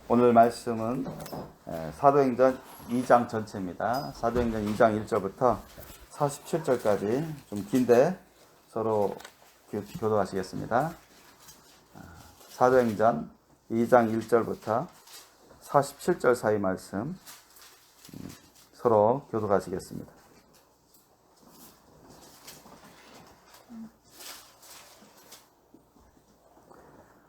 오늘 말씀은 사도행전 2장 전체입니다. 사도행전 2장 1절부터 47절까지 좀 긴데 서로 교도하시겠습니다. 사도행전 2장 1절부터 47절 사이 말씀 서로 교도하시겠습니다.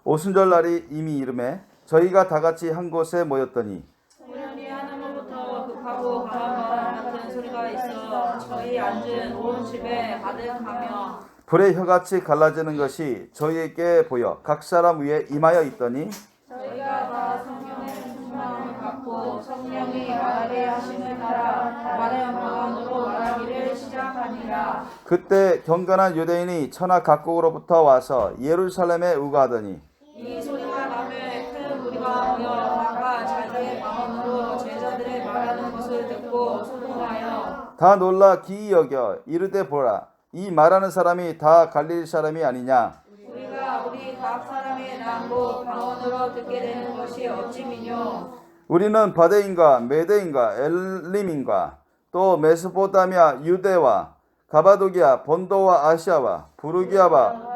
오순절 날이 이미 이름에 저희가 다 같이 한 곳에 모였더니 소년이 하늘로부터 급하고 강한 바람 같은 소리가 있어 저희 앉은 온 집에 가득하며 불의 혀같이 갈라지는 것이 저희에게 보여 각 사람 위에 임하여 있더니 저희가 다 성령의 충만함을 받고 성령이 말하게 하심을 따라 많은 방언으로 말하기를 시작하니라. 그때 경건한 유대인이 천하 각국으로부터 와서 예루살렘에 우거하더니 이 소리가 나매 큰 무리가 모여 각각 자기의 방언으로 제자들의 말하는 것을 듣고 소동하여 다 놀라 기이 여겨 이르되 보라 이 말하는 사람이 다 갈릴리 사람이 아니냐. 우리가 우리 각 사람의 남고 방언으로 듣게 되는 것이 어찌미뇨. 우리는 바데인과 메데인과 엘림인과 또 메소포타미아 유대와 가바도기아 본도와 아시아와 부르기아와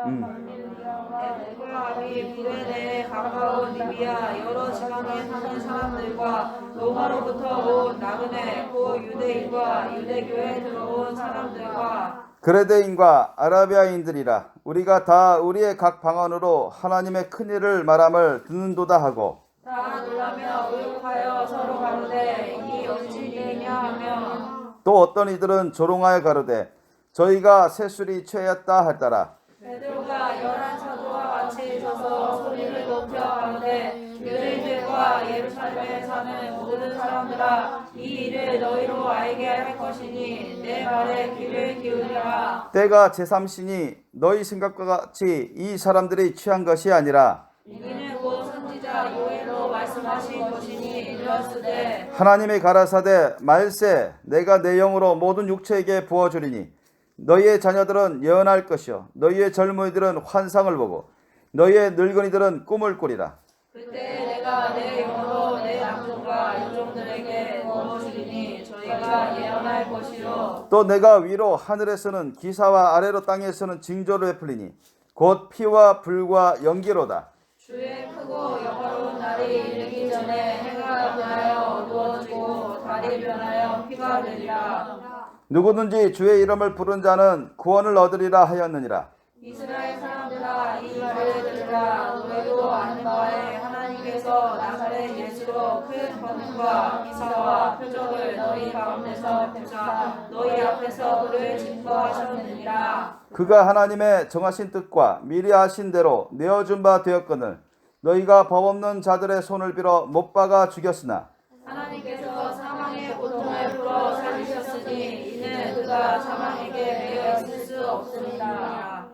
이 불에 대해 가까운 리비아 여러 지방에 사는 사람들과 로마로부터 온 나그네 고 유대인과 유대교에 들어온 사람들과 그레데인과 아라비아인들이라 우리가 다 우리의 각 방언으로 하나님의 큰 일을 말함을 듣는도다 하고 다 놀라며 의혹하여 서로 가로되 이 어찌 일이냐 하며 또 어떤 이들은 조롱하여 가로되 저희가 새술이 취하였다 할따라 베드로가 11사도와 같이 서서 소리를 높여 가로되 유대인들과 예루살렘에 사는 모든 사람들아 이 일을 너희로 알게 할 것이니 내 말에 귀를 기울이라. 때가 제3시니 너희 생각과 같이 이 사람들이 취한 것이 아니라 이는 곧 선지자 요엘로 말씀하신 것이니 이르렀으되 하나님이 가라사대 말세 내가 내 영으로 모든 육체에게 부어주리니 너희의 자녀들은 예언할 것이요 너희의 젊은이들은 환상을 보고 너희의 늙은이들은 꿈을 꾸리라. 그때 내가 내 영으로 내 양종과 요종들에게 부어주리니 저희가 예언할 것이요 또 내가 위로 하늘에서는 기사와 아래로 땅에서는 징조를 베풀리니 곧 피와 불과 연기로다. 주의 크고 영화로운 날이 이르기 전에 해가 변하여 어두워지고 달이 변하여 피가 되리라. 누구든지 주의 이름을 부른 자는 구원을 얻으리라 하였느니라. 이스라엘 사람들아 이 말을 들으라. 너희도 아는 바에 하나님께서 나사렛 예수로 큰 번능과 기사와 표적을 너희 가운데서 펼쳐 너희 앞에서 그를 증거하셨느니라. 그가 하나님의 정하신 뜻과 미리 하신 대로 내어준 바 되었거늘 너희가 법 없는 자들의 손을 빌어 못 박아 죽였으나 하나님께서 사망의 고통을 풀어 살리셨으니 이는 그가 사망에게 매여 있을 수 없습니다.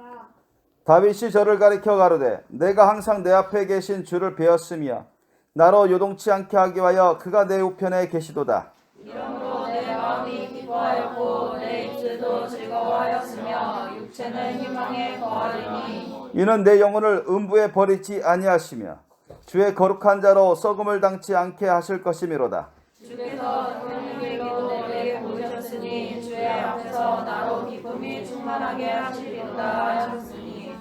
다윗이 저를 가리켜 가로되 내가 항상 내 앞에 계신 주를 배웠으며 나로 요동치 않게 하기 위하여 그가 내 우편에 계시도다. 이러므로 내 마음이 기뻐하였고 내 입술도 즐거워하였으며 육체는 희망에 거하리니 이는 내 영혼을 음부에 버리지 아니하시며 주의 거룩한 자로 썩음을 당치 않게 하실 것이미로다. 주께서 성령님께도 내게 보이셨으니 주의 앞에서 나로 기쁨이 충만하게 하시리로다 하셨으니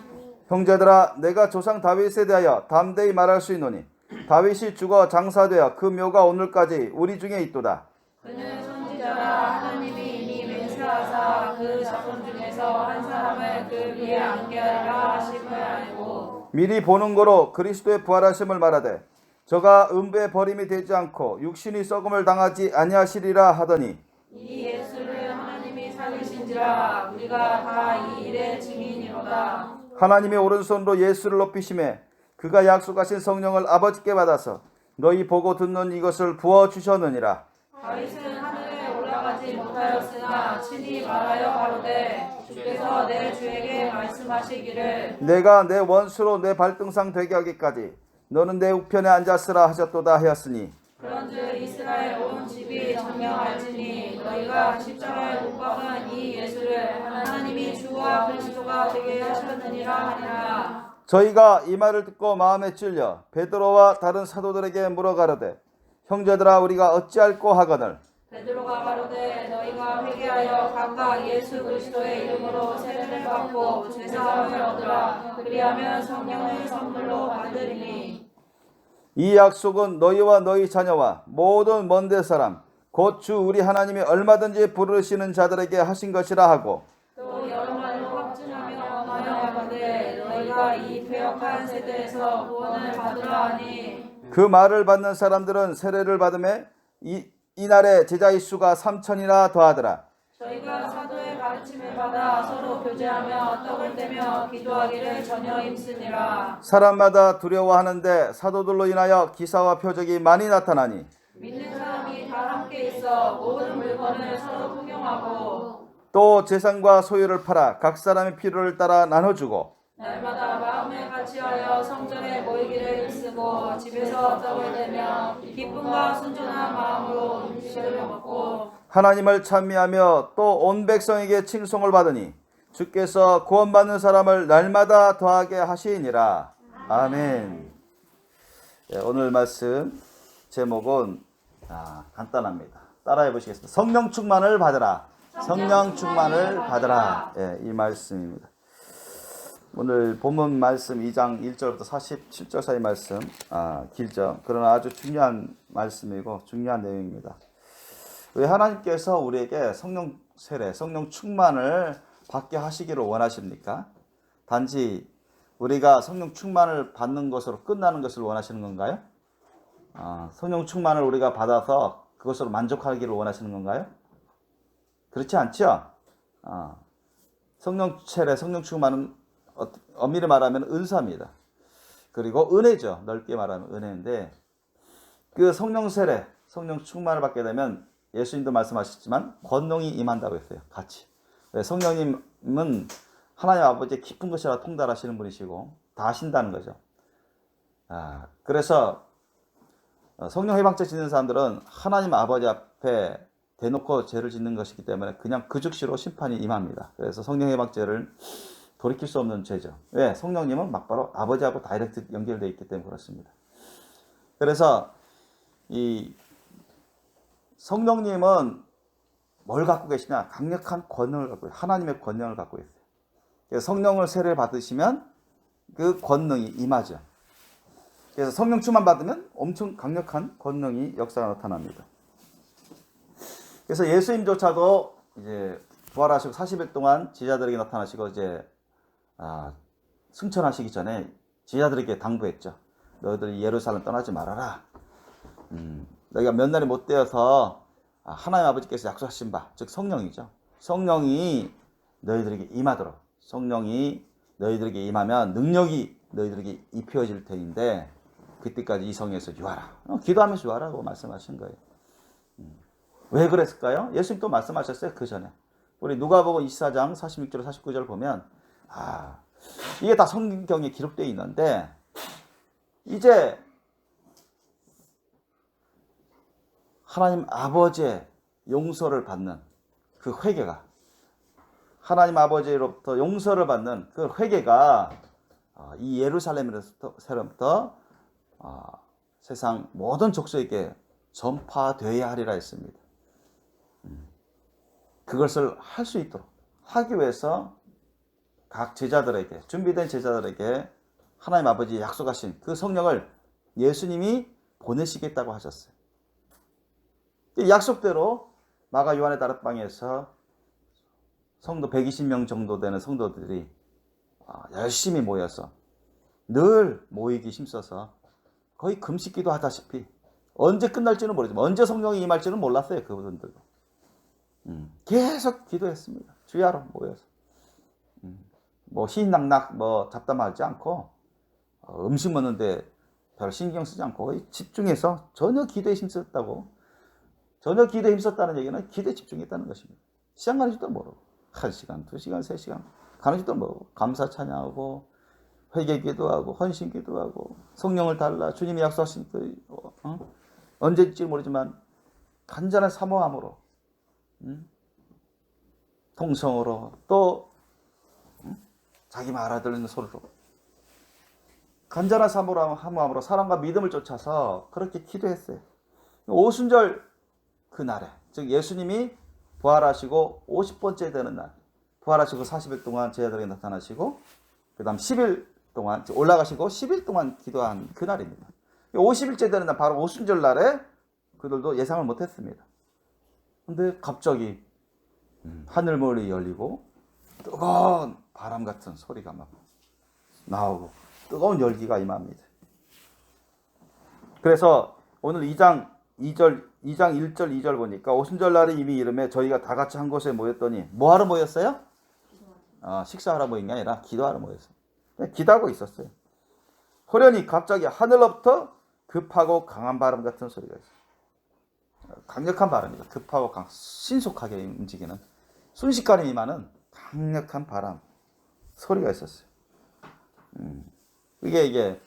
형제들아 내가 조상 다윗에 대하여 담대히 말할 수 있노니 다윗이 죽어 장사되어 그 묘가 오늘까지 우리 중에 있도다. 그는 선지자라 하나님이 이미 맹세하사 그 자손 중에서 한 사람을 그 위에 앉게 하리라 하심을 알고 미리 보는 거로 그리스도의 부활하심을 말하되 저가 음부에 버림이 되지 않고 육신이 썩음을 당하지 아니하시리라 하더니 이 예수를 하나님이 살리신지라 우리가 다 이 일의 증인이로다. 하나님이 오른손으로 예수를 높이심에 그가 약속하신 성령을 아버지께 받아서 너희 보고 듣는 이것을 부어주셨느니라. 다윗은 하늘에 올라가지 못하였으나 친히 말하여 가로되 주께서 내 주에게 말씀하시기를 내가 내 원수로 내 발등상 되게 하기까지 너는 내 우편에 앉았으라 하셨도다 하였으니 그런즉 이스라엘 온 집이 정령할지니 너희가 십자가에 못 박은 이 예수를 하나님이 주와 그리스도가 되게 하셨느니라 하니라. 저희가 이 말을 듣고 마음에 찔려 베드로와 다른 사도들에게 물어가로되 형제들아 우리가 어찌할꼬 하거늘 베드로가 가로되 너희가 회개하여 각각 예수 그리스도의 이름으로 세례를 받고 죄사함을 얻으라. 그리하면 성령을 선물로 받으리니. 이 약속은 너희와 너희 자녀와 모든 먼데 사람 곧 주 우리 하나님이 얼마든지 부르시는 자들에게 하신 것이라 하고 또 여러 말로 확증하며 말하건대 너희가 이 퇴역한 세대에서 구원을 받으라 하니. 그 말을 받는 사람들은 세례를 받음에 이날에 제자의 수가 3천이나 더하더라. 저희가 사도의 가르침을 받아 서로 교제하며 떡을 떼며 기도하기를 전혀 힘쓰니라. 사람마다 두려워하는데 사도들로 인하여 기사와 표적이 많이 나타나니 믿는 사람이 다 함께 있어 모든 물건을 서로 통용하고 또 재산과 소유를 팔아 각 사람의 필요를 따라 나눠주고 날마다 마음에 같이하여 성전에 모이기를 힘쓰고 집에서 떡을 떼며 기쁨과 순전한 마음으로 음식을 먹고 하나님을 찬미하며 또 온 백성에게 칭송을 받으니 주께서 구원받는 사람을 날마다 더하게 하시니라. 아멘. 오늘 말씀 제목은 간단합니다. 따라해 보시겠습니다. 성령 충만을 받으라. 성령 충만을 받으라. 이 말씀입니다. 오늘 본문 말씀 2장 1절부터 47절 사이 말씀 길죠. 그러나 아주 중요한 말씀이고 중요한 내용입니다. 왜 하나님께서 우리에게 성령 세례, 성령 충만을 받게 하시기를 원하십니까? 단지 우리가 성령 충만을 받는 것으로 끝나는 것을 원하시는 건가요? 성령 충만을 우리가 받아서 그것으로 만족하기를 원하시는 건가요? 그렇지 않죠? 성령 세례, 성령 충만은 엄밀히 말하면 은사입니다. 그리고 은혜죠. 넓게 말하면 은혜인데 그 성령 세례, 성령 충만을 받게 되면 예수님도 말씀하셨지만 권능이 임한다고 했어요. 같이. 성령님은 하나님 아버지의 깊은 것이라 통달하시는 분이시고 다 아신다는 거죠. 그래서 성령 해방죄 짓는 사람들은 하나님 아버지 앞에 대놓고 죄를 짓는 것이기 때문에 그냥 그 즉시로 심판이 임합니다. 그래서 성령 해방죄를 돌이킬 수 없는 죄죠. 왜? 성령님은 막바로 아버지하고 다이렉트 연결되어 있기 때문에 그렇습니다. 그래서 이 성령님은 뭘 갖고 계시냐? 강력한 권능을 갖고 있어요. 하나님의 권능을 갖고 있어요. 그래서 성령을 세례 받으시면 그 권능이 임하죠. 그래서 성령 충만 받으면 엄청 강력한 권능이 역사가 나타납니다. 그래서 예수님조차도 이제 부활하시고 40일 동안 제자들에게 나타나시고 이제 승천하시기 전에 제자들에게 당부했죠. 너희들이 예루살렘 떠나지 말아라. 너희가 몇 날이 못 되어서 하나님 아버지께서 약속하신 바, 즉 성령이죠. 성령이 너희들에게 임하도록, 성령이 너희들에게 임하면 능력이 너희들에게 입혀질 터인데 그때까지 이 성에서 유하라. 기도하면서 유하라고 말씀하신 거예요. 왜 그랬을까요? 예수님 또 말씀하셨어요. 그 전에 우리 누가복음 24장 46절 49절 보면 이게 다 성경에 기록되어 있는데 이제 하나님 아버지의 용서를 받는 그 회개가 하나님 아버지로부터 용서를 받는 그 회개가 이 예루살렘으로부터 세상 모든 족속에게 전파되어야 하리라 했습니다. 그것을 할 수 있도록 하기 위해서 각 제자들에게 준비된 제자들에게 하나님 아버지 약속하신 그 성령을 예수님이 보내시겠다고 하셨어요. 약속대로 마가 요한의 다락방에서 성도 120명 정도 되는 성도들이 열심히 모여서 늘 모이기 힘써서 거의 금식기도 하다시피 언제 끝날지는 모르지만 언제 성령이 임할지는 몰랐어요. 그분들도 계속 기도했습니다. 주야로 모여서 희낙낙 잡담하지 않고 음식 먹는데 별 신경 쓰지 않고 거의 집중해서 전혀 기도에 힘썼다고. 전혀 기도에 힘썼다는 얘기는 기도에 집중했다는 것입니다. 시간 가는 줄도 모르고 1시간, 2시간, 3시간 가는 줄도 모르고 감사 찬양하고 회개 기도하고 헌신 기도하고 성령을 달라 주님이 약속하신 언제일지 모르지만 간절한 사모함으로 통성으로 또 자기 말 알아들리는 소리로 간절한 사모함으로 사랑과 믿음을 쫓아서 그렇게 기도했어요. 오순절 그날에, 즉 예수님이 부활하시고 50번째 되는 날, 부활하시고 40일 동안 제자들에게 나타나시고 그 다음 10일 동안 올라가시고 10일 동안 기도한 그날입니다. 50일째 되는 날, 바로 오순절 날에 그들도 예상을 못했습니다. 근데 갑자기 하늘문이 열리고 뜨거운 바람 같은 소리가 막 나오고 뜨거운 열기가 임합니다. 그래서 오늘 2장 1절 2절 보니까 오순절 날에 이미 이름에 저희가 다 같이 한 곳에 모였더니 뭐하러 모였어요? 식사하러 모인 게 아니라 기도하러 모였어요. 기도하고 있었어요. 호련히 갑자기 하늘로부터 급하고 강한 바람 같은 소리가 있어요. 강력한 바람이다. 급하고 신속하게 움직이는 순식간에 임하는 강력한 바람 소리가 있었어요. 이게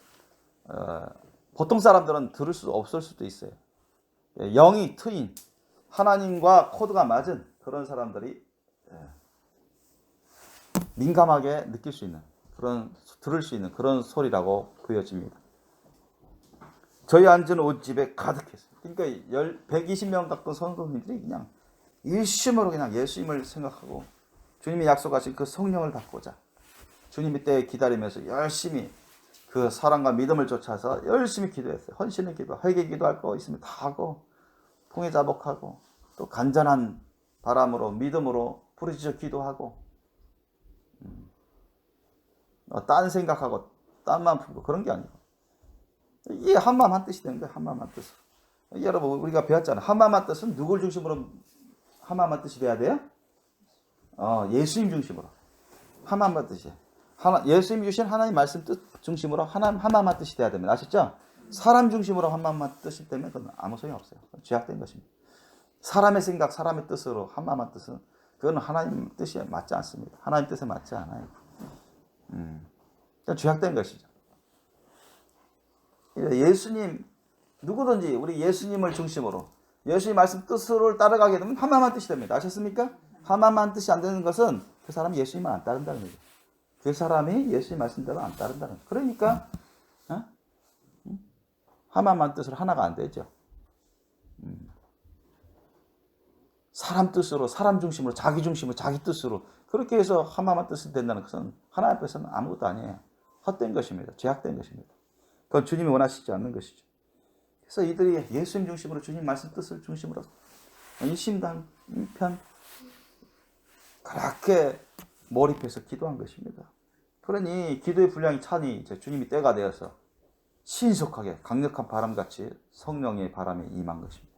보통 사람들은 들을 수 없을 수도 있어요. 영이 트인 하나님과 코드가 맞은 그런 사람들이 민감하게 느낄 수 있는 그런 들을 수 있는 그런 소리라고 보여집니다. 저희 앉은 옷집에 가득했어요. 그러니까 120명 가까운 성도님들이 그냥 일심으로 그냥 예수님을 생각하고 주님이 약속하신 그 성령을 받고자 주님의 때에 기다리면서 열심히 그 사랑과 믿음을 쫓아서 열심히 기도했어요. 헌신의 기도, 회개 기도할 거 있으면 다 하고 통회자복하고 또 간절한 바람으로 믿음으로 부르짖어 기도하고 딴 생각하고 딴만 풀고 그런 게 아니고 이게 한마음 한뜻이 되는 거예요. 한마음 한뜻으로. 여러분 우리가 배웠잖아요. 한마음 한뜻은 누굴 중심으로 한마음 한뜻이 돼야 돼요? 예수님 중심으로 한마음 한뜻이 예수님 주신 하나님 말씀 뜻 중심으로 한마음 한뜻이 돼야 됩니다. 아셨죠? 사람 중심으로 한마음 한뜻이 되면 그건 아무 소용이 없어요. 죄악된 것입니다. 사람의 생각, 사람의 뜻으로 한마음 한뜻은 그건 하나님 뜻이 맞지 않습니다. 하나님 뜻에 맞지 않아요. 그건 죄악된 것이죠. 예수님 누구든지 우리 예수님을 중심으로 예수님 말씀 뜻을 따라가게 되면 한마음 한뜻이 됩니다. 아셨습니까? 한마음 한뜻이 안 되는 것은 그 사람이 예수님을 안 따른다는 거죠. 그 사람이 예수님 말씀대로 안 따른다는 거죠. 그러니까 한마음 한뜻으로 하나가 안 되죠. 사람 뜻으로, 사람 중심으로, 자기 중심으로, 자기 뜻으로 그렇게 해서 한마음 한뜻이 된다는 것은 하나님 앞에서는 아무것도 아니에요. 헛된 것입니다. 죄악된 것입니다. 그건 주님이 원하시지 않는 것이죠. 그래서 이들이 예수님 중심으로 주님 말씀 뜻을 중심으로 일심단편 그렇게 몰입해서 기도한 것입니다. 그러니 기도의 분량이 차니 이제 주님이 때가 되어서 신속하게 강력한 바람같이 성령의 바람이 임한 것입니다.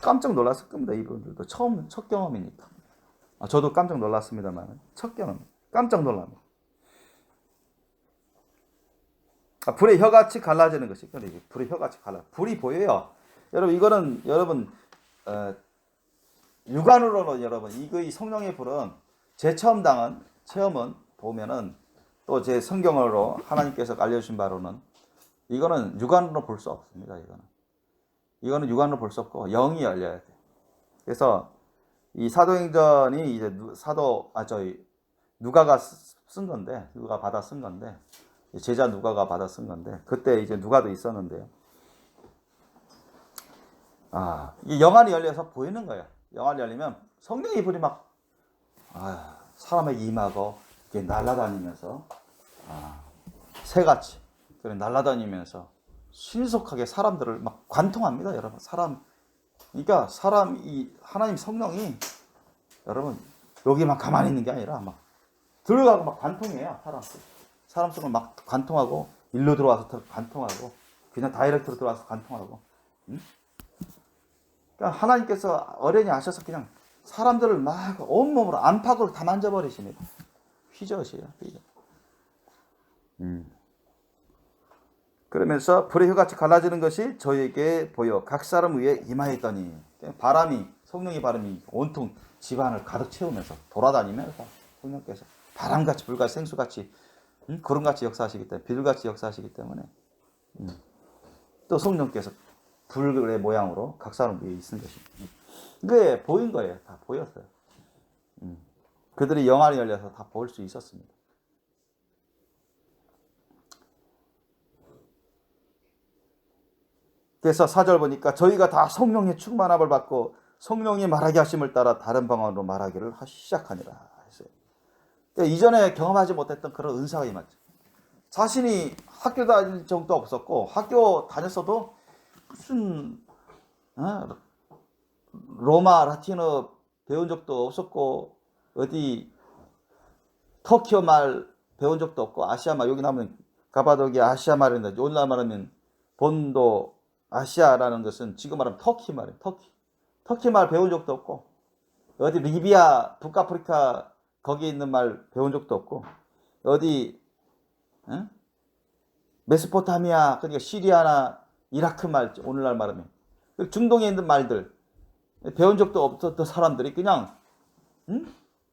깜짝 놀랐을 겁니다. 이분들도 첫 경험이니까. 저도 깜짝 놀랐습니다만 첫 경험 깜짝 놀랍니다. 불의 혀같이 갈라지는 것이 불의 혀같이 갈라. 불이 보여요. 여러분 이거는 여러분 육안으로는 여러분 이 성령의 불은 제 체험은 보면은 또 제 성경으로 하나님께서 알려주신 바로는 이거는 육안으로 볼 수 없습니다. 이거는 육안으로 볼 수 없고 영이 열려야 돼. 그래서 이 사도행전이 이제 누가가 쓴 건데 누가 받아 쓴 건데 제자 누가가 받아 쓴 건데 그때 이제 누가도 있었는데요. 이 영안이 열려서 보이는 거예요. 영안이 열리면 성령의 불이 막 사람에게 임하고 이렇게 날아다니면서 새같이 그래 날아다니면서 신속하게 사람들을 막 관통합니다, 여러분. 그러니까 이 하나님 성령이 여러분 여기만 가만히 있는 게 아니라 막 들어가고 막 관통해요, 사람 속을 막 관통하고 일로 들어와서 관통하고 그냥 다이렉트로 들어와서 관통하고. 그러니까 하나님께서 어련히 아셔서 그냥 사람들을 막 온몸으로 안팎으로 다 만져버리십니다. 휘저으세요. 그러면서 불의 혀같이 갈라지는 것이 저에게 보여 각 사람 위에 임하였더니 성령의 바람이 온통 집안을 가득 채우면서 돌아다니면서 성령께서 바람같이 불같이 생수같이 구름같이 역사하시기 때문에 비둘같이 역사하시기 때문에 또 성령께서 불의 모양으로 각 사람 위에 있는 것입니다. 그게 보인 거예요. 다 보였어요. 그들이 영안이 열려서 다 볼 수 있었습니다. 그래서 4절 보니까 저희가 다 성령의 충만함을 받고 성령이 말하게 하심을 따라 다른 방언으로 말하기를 시작하니라 했어요. 그러니까 이전에 경험하지 못했던 그런 은사가 임하죠. 자신이 학교 다닐 적도 없었고 학교 다녔어도 무슨 로마 라틴어 배운 적도 없었고 어디 터키어 말 배운 적도 없고 아시아 말, 여기 나오면 가바도기아 아시아 말인데 오늘날 말하면 본도 아시아라는 것은 지금 말하면 터키 말이에요. 터키 말 배운 적도 없고 어디 리비아 북아프리카 거기 있는 말 배운 적도 없고 어디 메소포타미아 그러니까 시리아나 이라크 말 오늘날 말하면 중동에 있는 말들 배운 적도 없었던 사람들이 그냥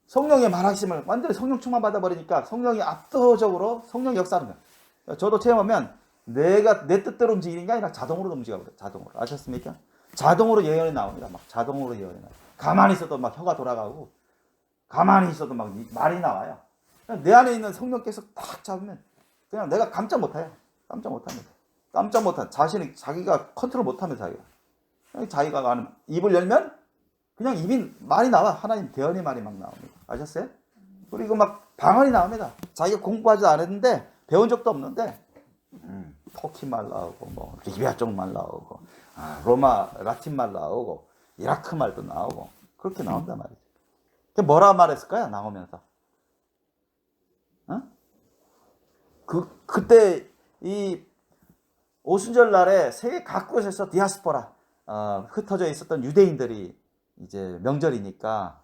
성령의 말하심을 완전히 성령 충만 받아버리니까 성령이 압도적으로 성령 역사하는 거예요. 저도 체험하면 내가 내 뜻대로 움직이는 게 아니라 자동으로 움직여버려요. 자동으로. 아셨습니까? 자동으로 예언이 나옵니다. 막 자동으로 예언이 나와요. 가만히 있어도 막 혀가 돌아가고 가만히 있어도 막 말이 나와요. 내 안에 있는 성령께서 딱 잡으면 그냥 내가 깜짝 못해요. 깜짝 못합니다. 깜짝 못한 자신이 자기가 컨트롤 못하면 자기가 가는 입을 열면 그냥 입이 말이 나와. 하나님 대언의 말이 막 나옵니다. 아셨어요? 그리고 막 방언이 나옵니다. 자기가 공부하지도 않았는데 배운 적도 없는데 터키 말 나오고 뭐 리비아 쪽 말 나오고 로마 라틴 말 나오고 이라크 말도 나오고 그렇게 나온단 말이죠. 뭐라 말했을까요? 나오면서 그때 이 오순절 날에 세계 각곳에서 디아스포라 흩어져 있었던 유대인들이 이제 명절이니까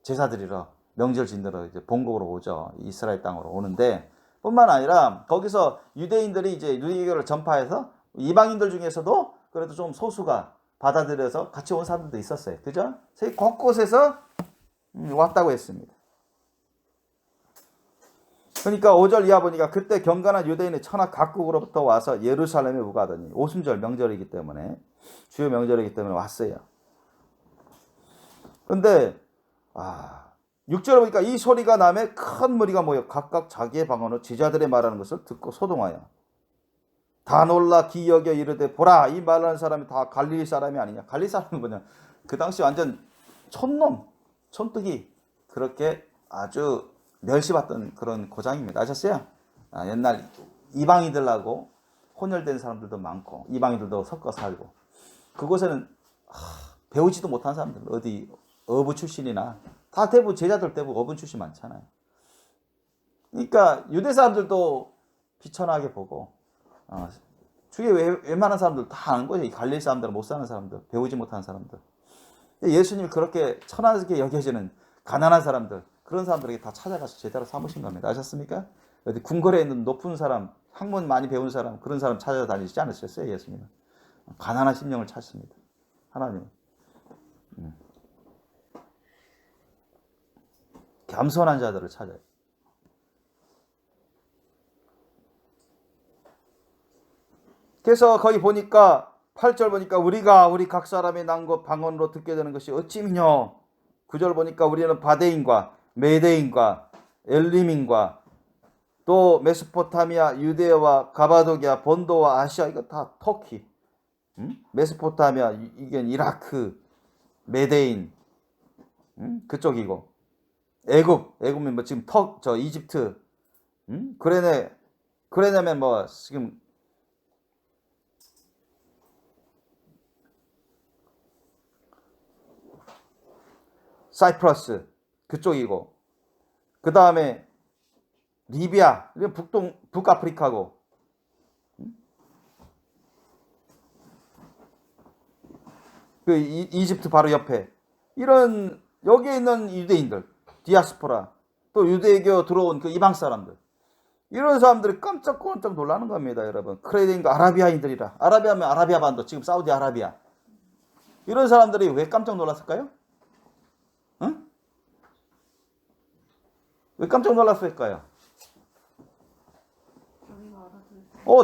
제사 드리러 명절 지내러 이제 본국으로 오죠. 이스라엘 땅으로 오는데 뿐만 아니라 거기서 유대인들이 이제 유대교를 전파해서 이방인들 중에서도 그래도 좀 소수가 받아들여서 같이 온 사람들도 있었어요. 그죠? 세계 곳곳에서 왔다고 했습니다. 그러니까 5절 이하 보니까 그때 경건한 유대인의 천하 각국으로부터 와서 예루살렘에 우가하더니 오순절 명절이기 때문에 주요 명절이기 때문에 왔어요. 그런데 6절에 보니까 이 소리가 나매 큰 무리가 모여 각각 자기의 방언으로 제자들의 말하는 것을 듣고 소동하여 다 놀라 기여겨 이르되 보라 이 말하는 사람이 다 갈릴리 사람이 아니냐. 갈릴리 사람은 뭐냐. 그 당시 완전 촌놈 촌뜨기 그렇게 아주 멸시받던 그런 고장입니다. 아셨어요? 옛날 이방인들하고 혼혈된 사람들도 많고 이방인들도 섞어 살고 그곳에는 배우지도 못한 사람들 어디 어부 출신이나 다 대부분 제자들 대부분 어부 출신 많잖아요. 그러니까 유대 사람들도 비천하게 보고 주위에 웬만한 사람들 다 아는 거죠. 이 갈릴리 사람들은 못 사는 사람들 배우지 못한 사람들 예수님이 그렇게 천하게 여겨지는 가난한 사람들 그런 사람들에게 다 찾아가서 제자로 삼으신 겁니다. 아셨습니까? 어디 궁궐에 있는 높은 사람 학問많이 배운 사람 그런 사람 찾아다니시지 않으셨어요? 예수님은 가난한 심령을 찾습니다. 하나님 겸손한 자들을 찾아요. 그래서 거기 보니까 8절 보니까 우리가 우리 각 사람의 난곳 방언으로 듣게 되는 것이 어찌미뇨. 9절 보니까 우리는 바데인과 메데인과 엘림인과 또 메소포타미아 유대와 가바도기아 본도와 아시아 이거 다 터키 메소포타미아 이게 이라크 메데인 그쪽이고 애굽은 뭐 지금 이집트 그레네면 뭐 지금 사이프러스 그쪽이고 그 다음에 리비아 북아프리카고 그 이집트 바로 옆에 이런 여기에 있는 유대인들 디아스포라 또 유대교 들어온 그 이방 사람들 이런 사람들이 깜짝깜짝 놀라는 겁니다. 여러분 크레덴과 아라비아인들이라 아라비아면 아라비아 반도 지금 사우디아라비아 이런 사람들이 왜 깜짝 놀랐을까요? 응? 왜 깜짝 놀랐을까요?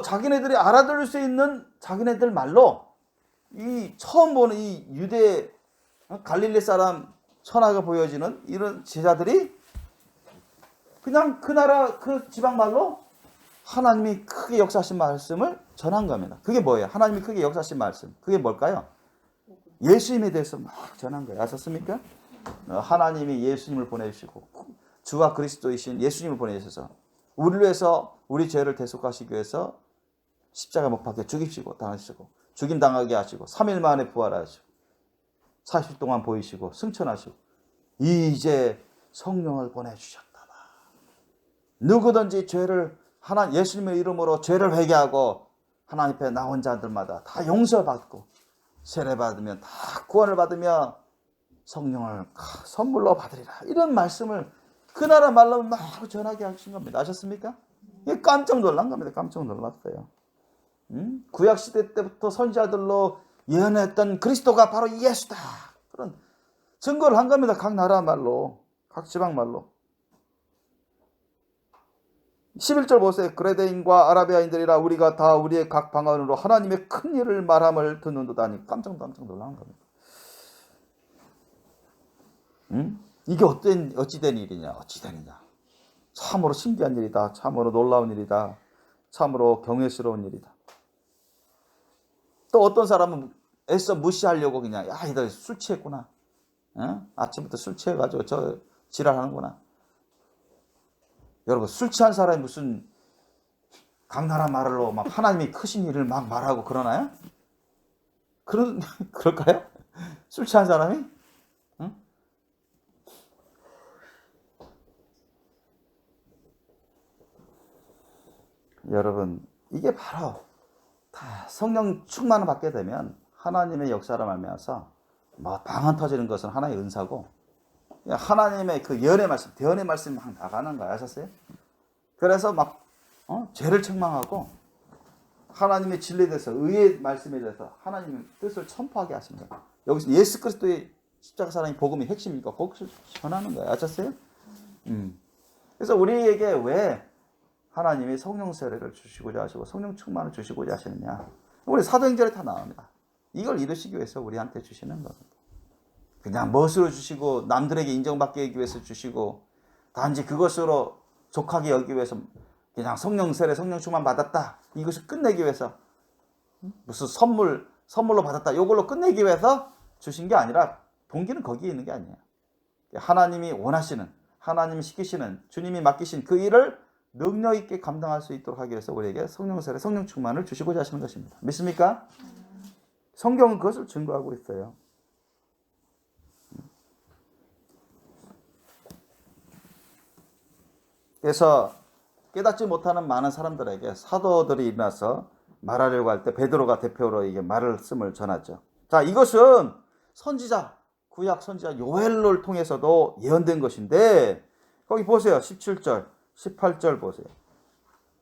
자기네들이 알아들을 수 있는 자기네들 말로 이 처음 보는 이 유대 갈릴리 사람 천하가 보여지는 이런 제자들이 그냥 그 나라 그 지방 말로 하나님이 크게 역사하신 말씀을 전한 겁니다. 그게 뭐예요? 하나님이 크게 역사하신 말씀. 그게 뭘까요? 예수님에 대해서 막 전한 거예요. 아셨습니까? 하나님이 예수님을 보내주시고 주와 그리스도이신 예수님을 보내주셔서 우리를 위해서 우리 죄를 대속하시기 위해서 십자가 못 박혀 죽이시고 당하시고 죽임 당하게 하시고 3일 만에 부활하시고 40일 동안 보이시고 승천하시고 이제 성령을 보내주셨다. 누구든지 죄를 예수님의 이름으로 죄를 회개하고 하나님 앞에 나온 자들마다 다 용서받고 세례받으면 다 구원을 받으며 성령을 선물로 받으리라. 이런 말씀을 그 나라 말로 막 전하게 하신 겁니다. 아셨습니까? 깜짝 놀란 겁니다. 깜짝 놀랐어요. 구약시대 때부터 선지자들로 예언했던 그리스도가 바로 예수다. 그런 증거를 한 겁니다. 각 나라 말로, 각 지방 말로. 11절 보세요. 그레데인과 아라비아인들이라 우리가 다 우리의 각 방언으로 하나님의 큰 일을 말함을 듣는도다니 깜짝 놀란 겁니다. 이게 어찌된 일이냐? 어찌되느냐? 참으로 신기한 일이다. 참으로 놀라운 일이다. 참으로 경외스러운 일이다. 또 어떤 사람은 애써 무시하려고 그냥 야, 이들 술 취했구나. 아침부터 술 취해가지고 저 지랄하는구나. 여러분 술 취한 사람이 무슨 각 나라 말로 막 하나님이 크신 일을 막 말하고 그러나요? 그럴까요? 술 취한 사람이? 여러분 이게 바로 다 성령 충만을 받게 되면 하나님의 역사를 말미암아서 뭐 방언 터지는 것은 하나의 은사고 하나님의 그 예언의 말씀, 대언의 말씀이 막 나가는 거야. 아셨어요? 그래서 막 죄를 책망하고 하나님의 진리에 대해서 의의 말씀에 대해서 하나님의 뜻을 선포하게 하시는 거예요. 여기서 예수 그리스도의 십자가 사랑이 복음이 핵심이니까 그것을 전하는 거예요. 아셨어요? 그래서 우리에게 왜 하나님이 성령 세례를 주시고자 하시고 성령 충만을 주시고자 하시느냐? 우리 사도행전에 다 나옵니다. 이걸 이루시기 위해서 우리한테 주시는 겁니다. 그냥 멋으로 주시고 남들에게 인정받기 위해서 주시고 단지 그것으로 족하게 여기기 위해서 그냥 성령 세례, 성령 충만 받았다. 이것을 끝내기 위해서 무슨 선물로 받았다. 이걸로 끝내기 위해서 주신 게 아니라 동기는 거기에 있는 게 아니에요. 하나님이 원하시는, 하나님이 시키시는, 주님이 맡기신 그 일을 능력 있게 감당할 수 있도록 하기 위해서 우리에게 성령 세례, 성령 충만을 주시고자 하시는 것입니다. 믿습니까? 성경은 그것을 증거하고 있어요. 그래서 깨닫지 못하는 많은 사람들에게 사도들이 일어나서 말하려고 할 때 베드로가 대표로 이게 말씀을 전하죠. 자, 이것은 선지자, 구약 선지자 요엘을 통해서도 예언된 것인데 거기 보세요. 17절, 18절 보세요.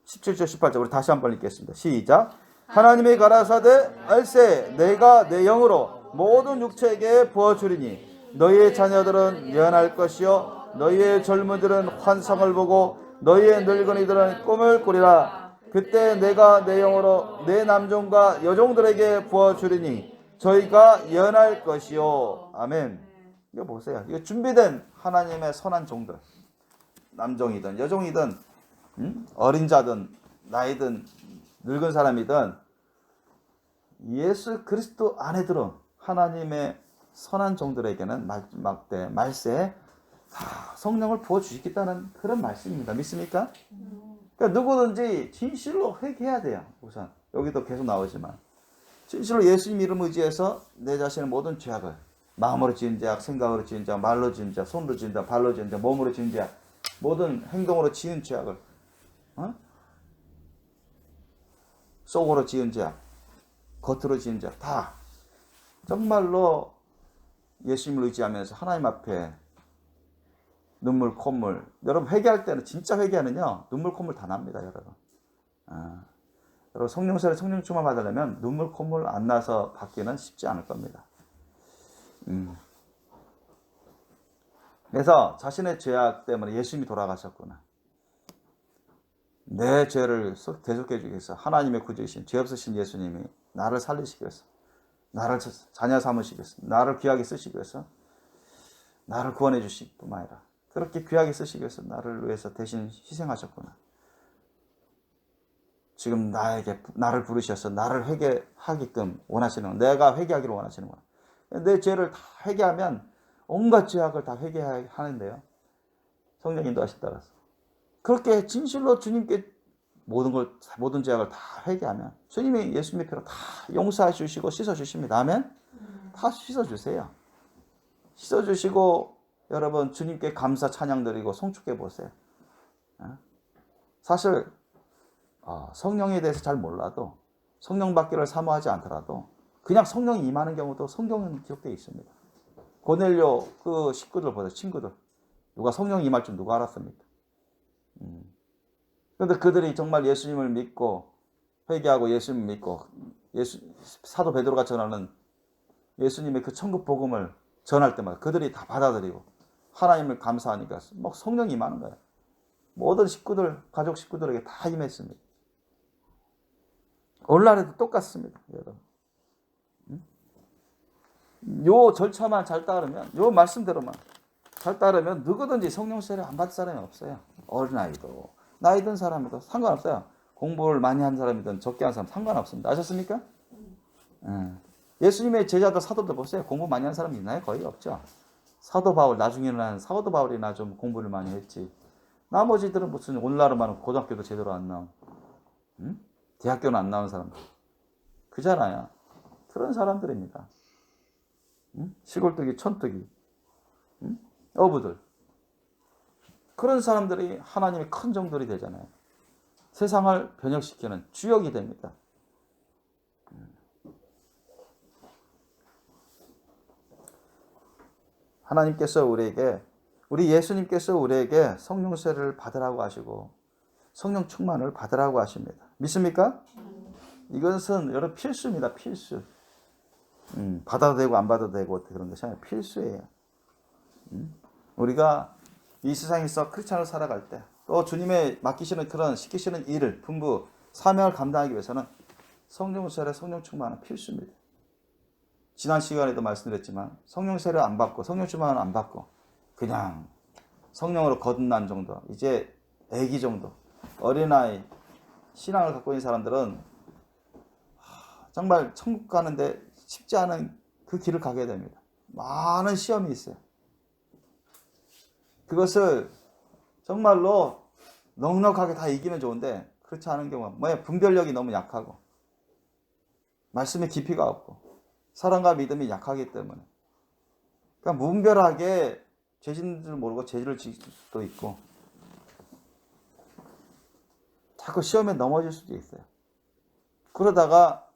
17절, 18절 우리 다시 한번 읽겠습니다. 시작. 하나님의 가라사대 알세 내가 내 영으로 모든 육체에게 부어주리니 너희의 자녀들은 예언할 것이요 너희의 젊은이들은 환상을 보고 너희의 늙은이들은 꿈을 꾸리라. 그때 내가 내 영으로 내 남종과 여종들에게 부어주리니 저희가 예언할 것이요. 아멘. 이거 보세요. 이거 준비된 하나님의 선한 종들. 남종이든 여종이든 어린 자든 나이든 늙은 사람이든 예수 그리스도 안에 들은 하나님의 선한 종들에게는 마지막 때 말세에 다 성령을 부어주시겠다는 그런 말씀입니다. 믿습니까? 그러니까 누구든지 진실로 회개해야 돼요. 우선 여기도 계속 나오지만 진실로 예수님 이름 의지해서 내 자신의 모든 죄악을 마음으로 지은 죄악, 생각으로 지은 죄악, 말로 지은 죄악, 손으로 지은 죄악, 발로 지은 죄악, 몸으로 지은 죄악, 모든 행동으로 지은 죄악을 속으로 지은 죄악, 겉으로 지은 죄악 다 정말로 예수님을 의지하면서 하나님 앞에 눈물, 콧물. 여러분 회개할 때는 진짜 회개하는요. 눈물, 콧물 다 납니다. 여러분. 여러분 성령 세례, 성령 충만 받으려면 눈물, 콧물 안 나서 받기는 쉽지 않을 겁니다. 그래서 자신의 죄악 때문에 예수님이 돌아가셨구나. 내 죄를 대속해 주기 위해서 하나님의 구주이신 죄 없으신 예수님이 나를 살리시기 위해서 나를 자녀 삼으시기 위해서 나를 귀하게 쓰시기 위해서 나를 구원해 주실 뿐만 아니라 그렇게 귀하게 쓰시기 위해서 나를 위해서 대신 희생하셨구나. 지금 나를 부르셔서 나를 회개하게끔 원하시는 거야. 내가 회개하기를 원하시는 거야. 내 죄를 다 회개하면 온갖 죄악을 다 회개하는데요. 성령 인도하심 따라서. 그렇게 진실로 주님께 모든 죄악을 다 회개하면 주님이 예수님의 피로 다 용서해 주시고 씻어 주십니다. 아멘? 다 씻어 주세요. 씻어 주시고 여러분 주님께 감사 찬양 드리고 송축해 보세요. 사실 성령에 대해서 잘 몰라도 성령 받기를 사모하지 않더라도 그냥 성령이 임하는 경우도 성경은 기록되어 있습니다. 고넬료 그 식구들 보세요. 친구들. 누가 성령이 임할 줄 누가 알았습니까? 그런데 그들이 정말 예수님을 믿고 회개하고 예수님을 믿고 사도 베드로가 전하는 예수님의 그 천국 복음을 전할 때마다 그들이 다 받아들이고 하나님을 감사하니까 막 성령이 임하는 거예요. 모든 식구들, 가족 식구들에게 다 임했습니다. 오늘날에도 똑같습니다. 여러분. 요 절차만 잘 따르면, 요 말씀대로만 잘 따르면 누구든지 성령 세례 안 받을 사람이 없어요. 어린아이도 나이 든 사람도 상관없어요. 공부를 많이 한 사람이든 적게 한 사람 상관없습니다. 아셨습니까? 예수님의 제자들 사도들 보세요. 공부 많이 한 사람이 있나요? 거의 없죠. 사도 바울, 나중에는 사도 바울이나 좀 공부를 많이 했지. 나머지들은 무슨 오늘날은 말은 고등학교도 제대로 안 나온, 대학교는 안 나온 사람들. 그잖아요. 그런 사람들입니다. 시골뜨기, 촌뜨기, 어부들. 그런 사람들이 하나님의 큰 종들이 되잖아요. 세상을 변혁시키는 주역이 됩니다. 하나님께서 우리 예수님께서 우리에게 성령 세례를 받으라고 하시고 성령 충만을 받으라고 하십니다. 믿습니까? 이것은 여러분 필수입니다. 필수. 받아도 되고 안 받아도 되고 그런 것이 아니라 필수예요. 우리가 이 세상에서 크리스찬으로 살아갈 때 또 주님의 맡기시는 그런 시키시는 일을 분부 사명을 감당하기 위해서는 성령 세례, 성령 충만은 필수입니다. 지난 시간에도 말씀드렸지만 성령 세례 안 받고 성령 충만은 안 받고 그냥 성령으로 거듭난 정도, 이제 애기 정도, 어린아이 신앙을 갖고 있는 사람들은 정말 천국 가는데 쉽지 않은 그 길을 가게 됩니다. 많은 시험이 있어요. 그것을 정말로 넉넉하게 다 이기면 좋은데 그렇지 않은 경우가 뭐야? 분별력이 너무 약하고 말씀의 깊이가 없고 사랑과 믿음이 약하기 때문에 그러니까 무분별하게 죄진 줄 모르고 죄를 지을 수도 있고 자꾸 시험에 넘어질 수도 있어요. 그러다가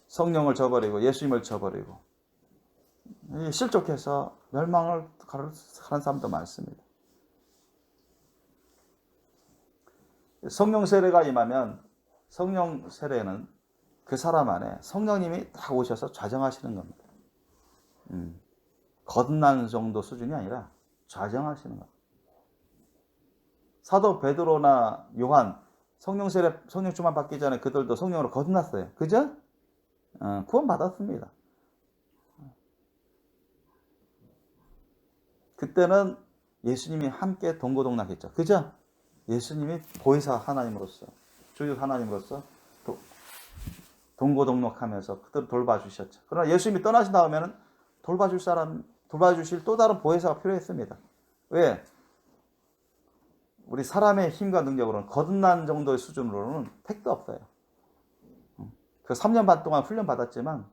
성령을 저버리고 예수님을 저버리고 실족해서 멸망을 가는 사람도 많습니다. 성령 세례가 임하면 성령 세례는 그 사람 안에 성령님이 딱 오셔서 좌정하시는 겁니다. 거듭나는 정도 수준이 아니라 좌정하시는 겁니다. 사도 베드로나 요한 성령 세례, 성령 충만 받기 전에 그들도 성령으로 거듭났어요. 그죠? 구원 받았습니다. 그때는 예수님이 함께 동고동락했죠. 그죠? 예수님이 보혜사 하나님으로서, 주역 하나님으로서 동고동락하면서 그들을 돌봐주셨죠. 그러나 예수님이 떠나신 다음에는 돌봐주실 또 다른 보혜사가 필요했습니다. 왜? 우리 사람의 힘과 능력으로는 거듭난 정도의 수준으로는 택도 없어요. 그 3년 반 동안 훈련 받았지만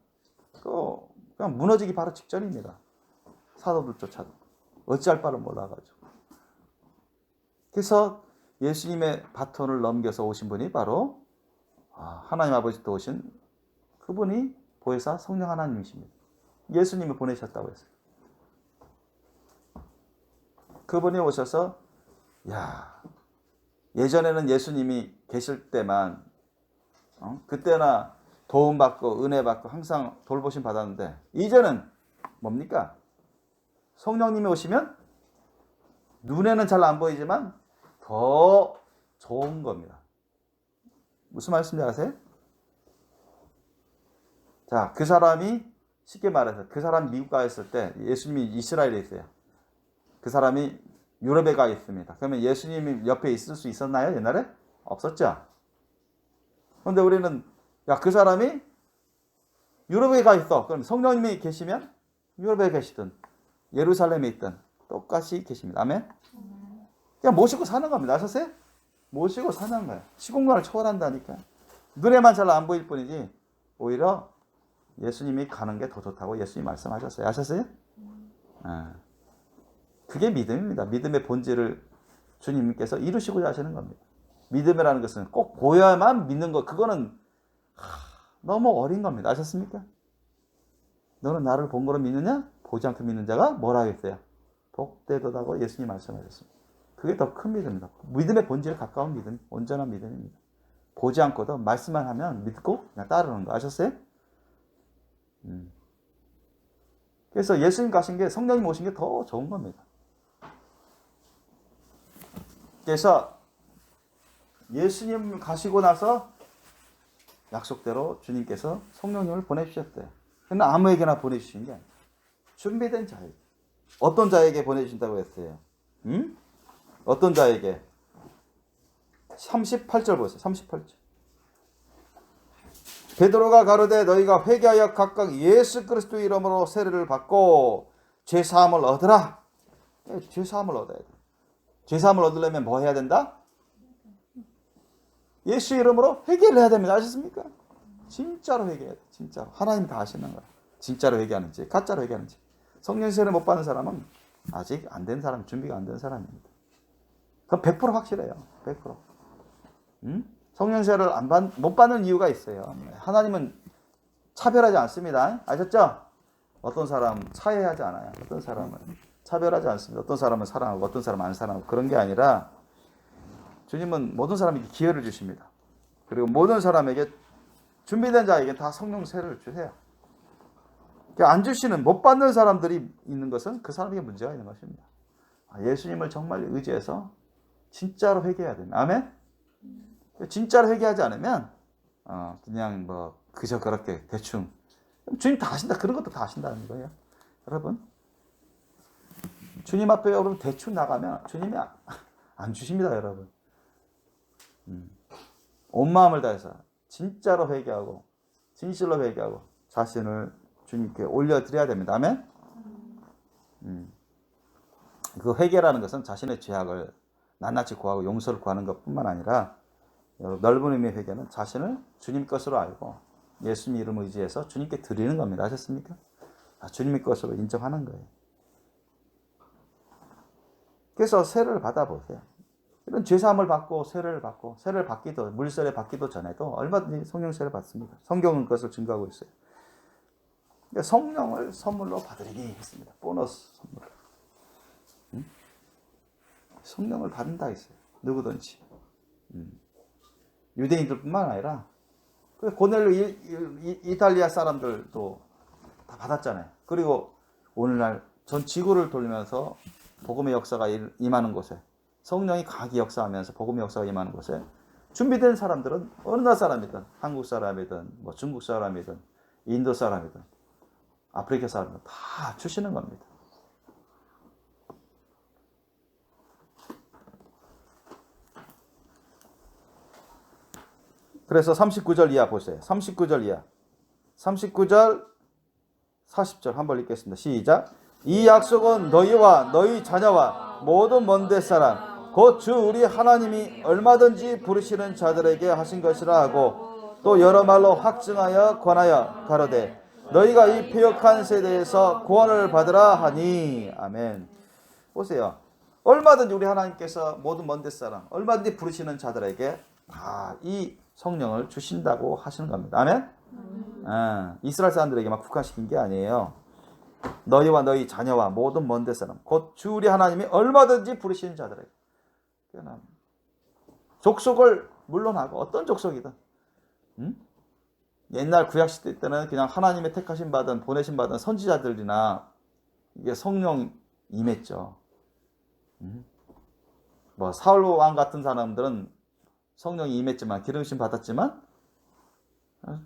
그냥 무너지기 바로 직전입니다. 사도들조차도 어찌할 바를 몰라가지고. 그래서 예수님의 바톤을 넘겨서 오신 분이 바로 하나님 아버지도 오신 그분이 보혜사 성령 하나님이십니다. 예수님이 보내셨다고 했어요. 그분이 오셔서 예전에는 예수님이 계실 때만 그때나 도움받고 은혜받고 항상 돌보심 받았는데 이제는 뭡니까? 성령님이 오시면 눈에는 잘 안 보이지만 더 좋은 겁니다. 무슨 말씀인지 아세요? 자, 그 사람이 쉽게 말해서 그 사람이 미국 가 있을 때 예수님이 이스라엘에 있어요. 그 사람이 유럽에 가 있습니다. 그러면 예수님이 옆에 있을 수 있었나요? 옛날에? 없었죠. 그런데 우리는 야, 그 사람이 유럽에 가 있어. 그럼 성령님이 계시면 유럽에 계시든 예루살렘에 있든 똑같이 계십니다. 아멘? 그냥 모시고 사는 겁니다. 아셨어요? 모시고 사는 거예요. 시공간을 초월한다니까. 눈에만 잘 안 보일 뿐이지 오히려 예수님이 가는 게 더 좋다고 예수님이 말씀하셨어요. 아셨어요? 그게 믿음입니다. 믿음의 본질을 주님께서 이루시고자 하시는 겁니다. 믿음이라는 것은 꼭 보여야만 믿는 것, 그거는 너무 어린 겁니다. 아셨습니까? 너는 나를 본 거로 믿느냐? 보지 않고 믿는 자가 뭐라 하겠어요? 복되도다고 예수님이 말씀하셨습니다. 그게 더 큰 믿음입니다. 믿음의 본질에 가까운 믿음, 온전한 믿음입니다. 보지 않고도 말씀만 하면 믿고 그냥 따르는 거. 아셨어요? 그래서 예수님 가신 게, 성령님 오신 게 더 좋은 겁니다. 그래서 예수님 가시고 나서 약속대로 주님께서 성령님을 보내주셨대요. 그러나 아무에게나 보내주신 게 아니에요. 준비된 자에게. 어떤 자에게 보내주신다고 했어요? 어떤 자에게? 38절 보세요. 38절. 베드로가 가로되 너희가 회개하여 각각 예수 그리스도의 이름으로 세례를 받고 죄사함을 얻으라. 죄사함을 얻어야 돼. 죄사함을 얻으려면 뭐 해야 된다? 예수 이름으로 회개를 해야 됩니다. 아셨습니까? 진짜로 회개해야 돼. 진짜로. 하나님이 다 아시는 거야. 진짜로 회개하는지 가짜로 회개하는지. 성령 세례를 못 받는 사람은 아직 안 된 사람, 준비가 안 된 사람입니다. 그건 100% 확실해요. 100%. 성령 세례를 못 받는 이유가 있어요. 하나님은 차별하지 않습니다. 아셨죠? 어떤 사람 차별하지 않아요. 어떤 사람은 차별하지 않습니다. 어떤 사람은 사랑하고 어떤 사람은 안 사랑하고 그런 게 아니라 주님은 모든 사람에게 기회를 주십니다. 그리고 모든 사람에게 준비된 자에게 다 성령 세례를 주세요. 안 주시는, 못 받는 사람들이 있는 것은 그 사람에게 문제가 있는 것입니다. 예수님을 정말 의지해서 진짜로 회개해야 됩니다. 아멘? 진짜로 회개하지 않으면 그냥 뭐 그저 그렇게 대충 주님 다 아신다, 그런 것도 다 아신다는 거예요. 여러분, 주님 앞에 여러분 대충 나가면 주님이 안 주십니다. 여러분, 온 마음을 다해서 진짜로 회개하고 진실로 회개하고 자신을 주님께 올려드려야 됩니다. 아멘? 그 회개라는 것은 자신의 죄악을 낱낱이 구하고 용서를 구하는 것뿐만 아니라 넓은 의미의 회개는 자신을 주님 것으로 알고 예수님 이름을 의지해서 주님께 드리는 겁니다. 아셨습니까? 주님의 것으로 인정하는 거예요. 그래서 세례를 받아보세요. 이런 죄사함을 받고 세례를 받기도, 물세례 받기도 전에도 얼마든지 성령 세례를 받습니다. 성경은 그것을 증거하고 있어요. 성령을 선물로 받으리니 했습니다. 보너스 선물. 성령을 받는다 했어요. 누구든지. 유대인들뿐만 아니라 고넬료 이탈리아 사람들도 다 받았잖아요. 그리고 오늘날 전 지구를 돌면서 복음의 역사가 임하는 곳에, 성령이 강하게 역사하면서 복음의 역사가 임하는 곳에 준비된 사람들은 어느 나라 사람이든, 한국 사람이든 뭐 중국 사람이든 인도 사람이든 아프리카 사람이든 다 주시는 겁니다. 그래서 39절 이하 보세요. 39절 이하. 39절 40절 한번 읽겠습니다. 시작. 이 약속은 너희와 너희 자녀와 모든 먼데 사람 곧 주 우리 하나님이 얼마든지 부르시는 자들에게 하신 것이라 하고 또 여러 말로 확증하여 권하여 가로되 너희가 이 패역한 세대에서 구원을 받으라 하니. 아멘. 보세요. 얼마든지 우리 하나님께서 모든 먼데 사람 얼마든지 부르시는 자들에게 다 이 성령을 주신다고 하시는 겁니다. 아멘? 이스라엘 사람들에게만 국한시킨 게 아니에요. 너희와 너희 자녀와 모든 먼데 사람 곧 주 우리 하나님이 얼마든지 부르시는 자들에게. 족속을 물론하고 어떤 족속이든 옛날 구약시대 때는 그냥 하나님의 택하신 받은 보내신 받은 선지자들이나 이게 성령 임했죠. 뭐 사울 왕 같은 사람들은 성령이 임했지만 기름심 받았지만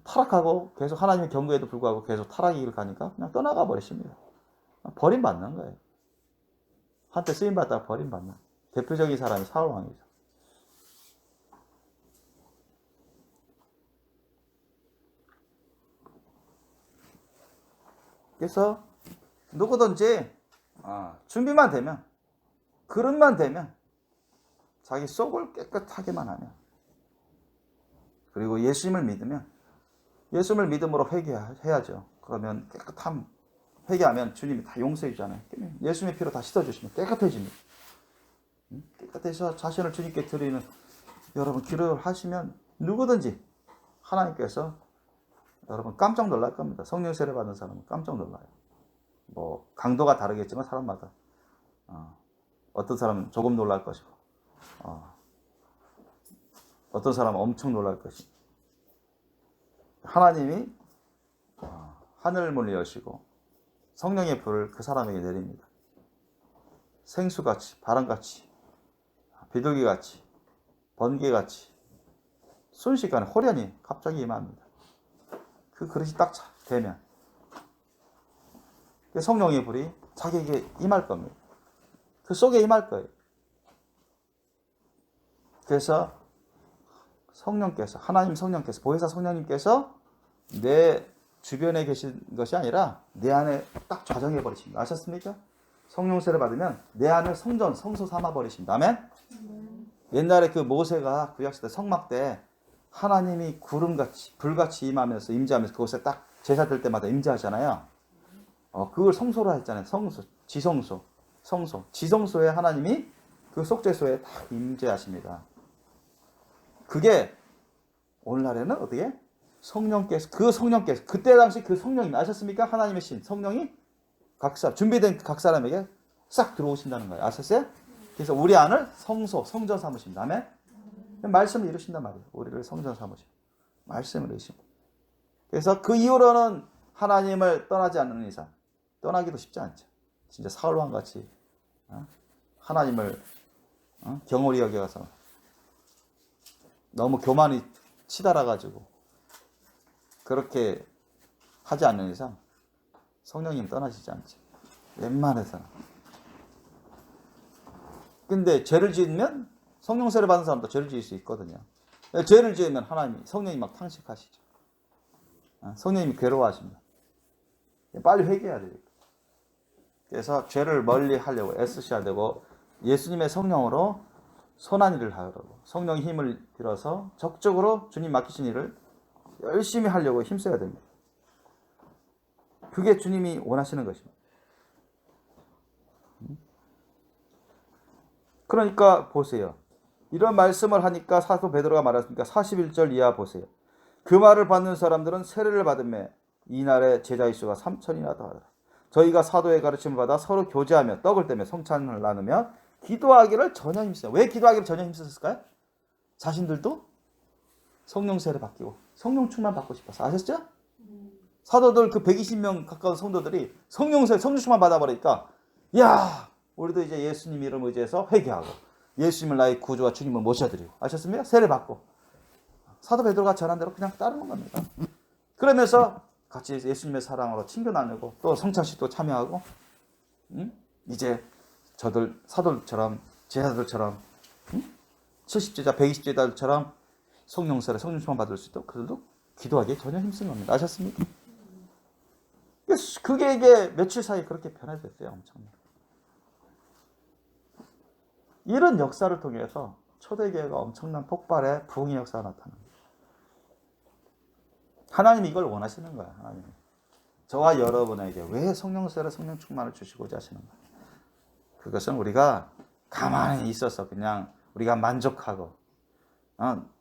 타락하고 계속 하나님의 경고에도 불구하고 계속 타락의 길을 가니까 그냥 떠나가 버리십니다. 버림받는 거예요. 한때 쓰임받다가 버림받는 대표적인 사람이 사울 왕이죠. 그래서 누구든지 준비만 되면, 그릇만 되면, 자기 속을 깨끗하게만 하면, 그리고 예수님을 믿으면, 예수님을 믿음으로 회개해야죠. 그러면 깨끗함, 회개하면 주님이 다 용서해 주잖아요. 예수님의 피로 다 씻어주시면 깨끗해집니다. 깨끗해서 자신을 주님께 드리는 여러분 기도를 하시면 누구든지 하나님께서 여러분 깜짝 놀랄 겁니다. 성령 세례 받은 사람은 깜짝 놀라요. 뭐 강도가 다르겠지만 사람마다 어떤 사람은 조금 놀랄 것이고 어떤 사람은 엄청 놀랄 것이고 하나님이 하늘문을 여시고 성령의 불을 그 사람에게 내립니다. 생수같이, 바람같이, 비둘기같이, 번개같이 순식간에 호련히 갑자기 임합니다. 그 그릇이 딱 되면 성령의 불이 자기에게 임할 겁니다. 그 속에 임할 거예요. 그래서 성령께서, 하나님 성령께서, 보혜사 성령님께서 내 주변에 계신 것이 아니라 내 안에 딱 좌정해 버리십니다. 아셨습니까? 성령 세례 받으면 내 안을 성전, 성소 삼아 버리십니다. 아멘? 옛날에 그 모세가 구약시대 성막 때 하나님이 구름같이 불같이 임하면서 임재하면서 그곳에 딱 제사 들 때마다 임재하잖아요. 그걸 성소로 했잖아요. 성소, 지성소, 성소. 지성소에 하나님이 그 속죄소에 다 임재하십니다. 그게 오늘날에는 어떻게? 성령께서 그때 당시 그 성령님 아셨습니까? 하나님의 신 성령이 준비된 각 사람에게 싹 들어오신다는 거예요. 아셨어요? 그래서 우리 안을 성소, 성전 삼으십니다. 아멘? 말씀을 이루신단 말이에요. 우리를 성전 삼으시고 말씀을 이루시고. 그래서 그 이후로는 하나님을 떠나지 않는 이상 떠나기도 쉽지 않죠. 진짜 사울왕 같이 하나님을 경홀히 여겨서 너무 교만이 치달아가지고 그렇게 하지 않는 이상 성령님 떠나시지 않죠. 웬만해서는. 근데 죄를 지으면 성령 세례 받은 사람도 죄를 지을 수 있거든요. 죄를 지으면 성령님 막 탄식하시죠. 성령님이 괴로워하십니다. 빨리 회개해야 돼요. 그래서 죄를 멀리 하려고 애쓰셔야 되고 예수님의 성령으로 선한 일을 하려고 성령의 힘을 빌어서 적극적으로 주님 맡기신 일을 열심히 하려고 힘써야 됩니다. 그게 주님이 원하시는 것입니다. 그러니까 보세요. 이런 말씀을 하니까 사도 베드로가 말했으니까 41절 이하 보세요. 그 말을 받는 사람들은 세례를 받으며 이날에 제자의 수가 3,000이나 더하더라. 저희가 사도의 가르침을 받아 서로 교제하며 떡을 떼며 성찬을 나누며 기도하기를 전혀 힘써요. 왜 기도하기를 전혀 힘썼을까요? 자신들도 성령 세례 받기고 성령 충만 받고 싶어서. 아셨죠? 사도들 그 120명 가까운 성도들이 성령 충만 받아버리니까 야 우리도 이제 예수님 이름 의지해서 회개하고 예수님을 나의 구주와 주님을 모셔드리고. 아셨습니까? 세례 받고 사도 베드로가 전한 대로 그냥 따르는 겁니다. 그러면서 같이 예수님의 사랑으로 친교 나누고 또 성찬식도 참여하고 이제 저들 사도들처럼 제자들처럼 70제자 120제자들처럼 성령 세례 성령 충만 받을 수 있도록 그들도 기도하기에 전혀 힘쓴 겁니다. 아셨습니까? 그게 이게 며칠 사이에 그렇게 변화됐어요. 엄청나게. 이런 역사를 통해서 초대교회가 엄청난 폭발의 부흥의 역사가 나타납니다. 하나님이 이걸 원하시는 거예요. 하나님이. 저와 여러분에게 왜 성령 세례 성령 충만을 주시고자 하시는 거예요. 그것은 우리가 가만히 있어서 그냥 우리가 만족하고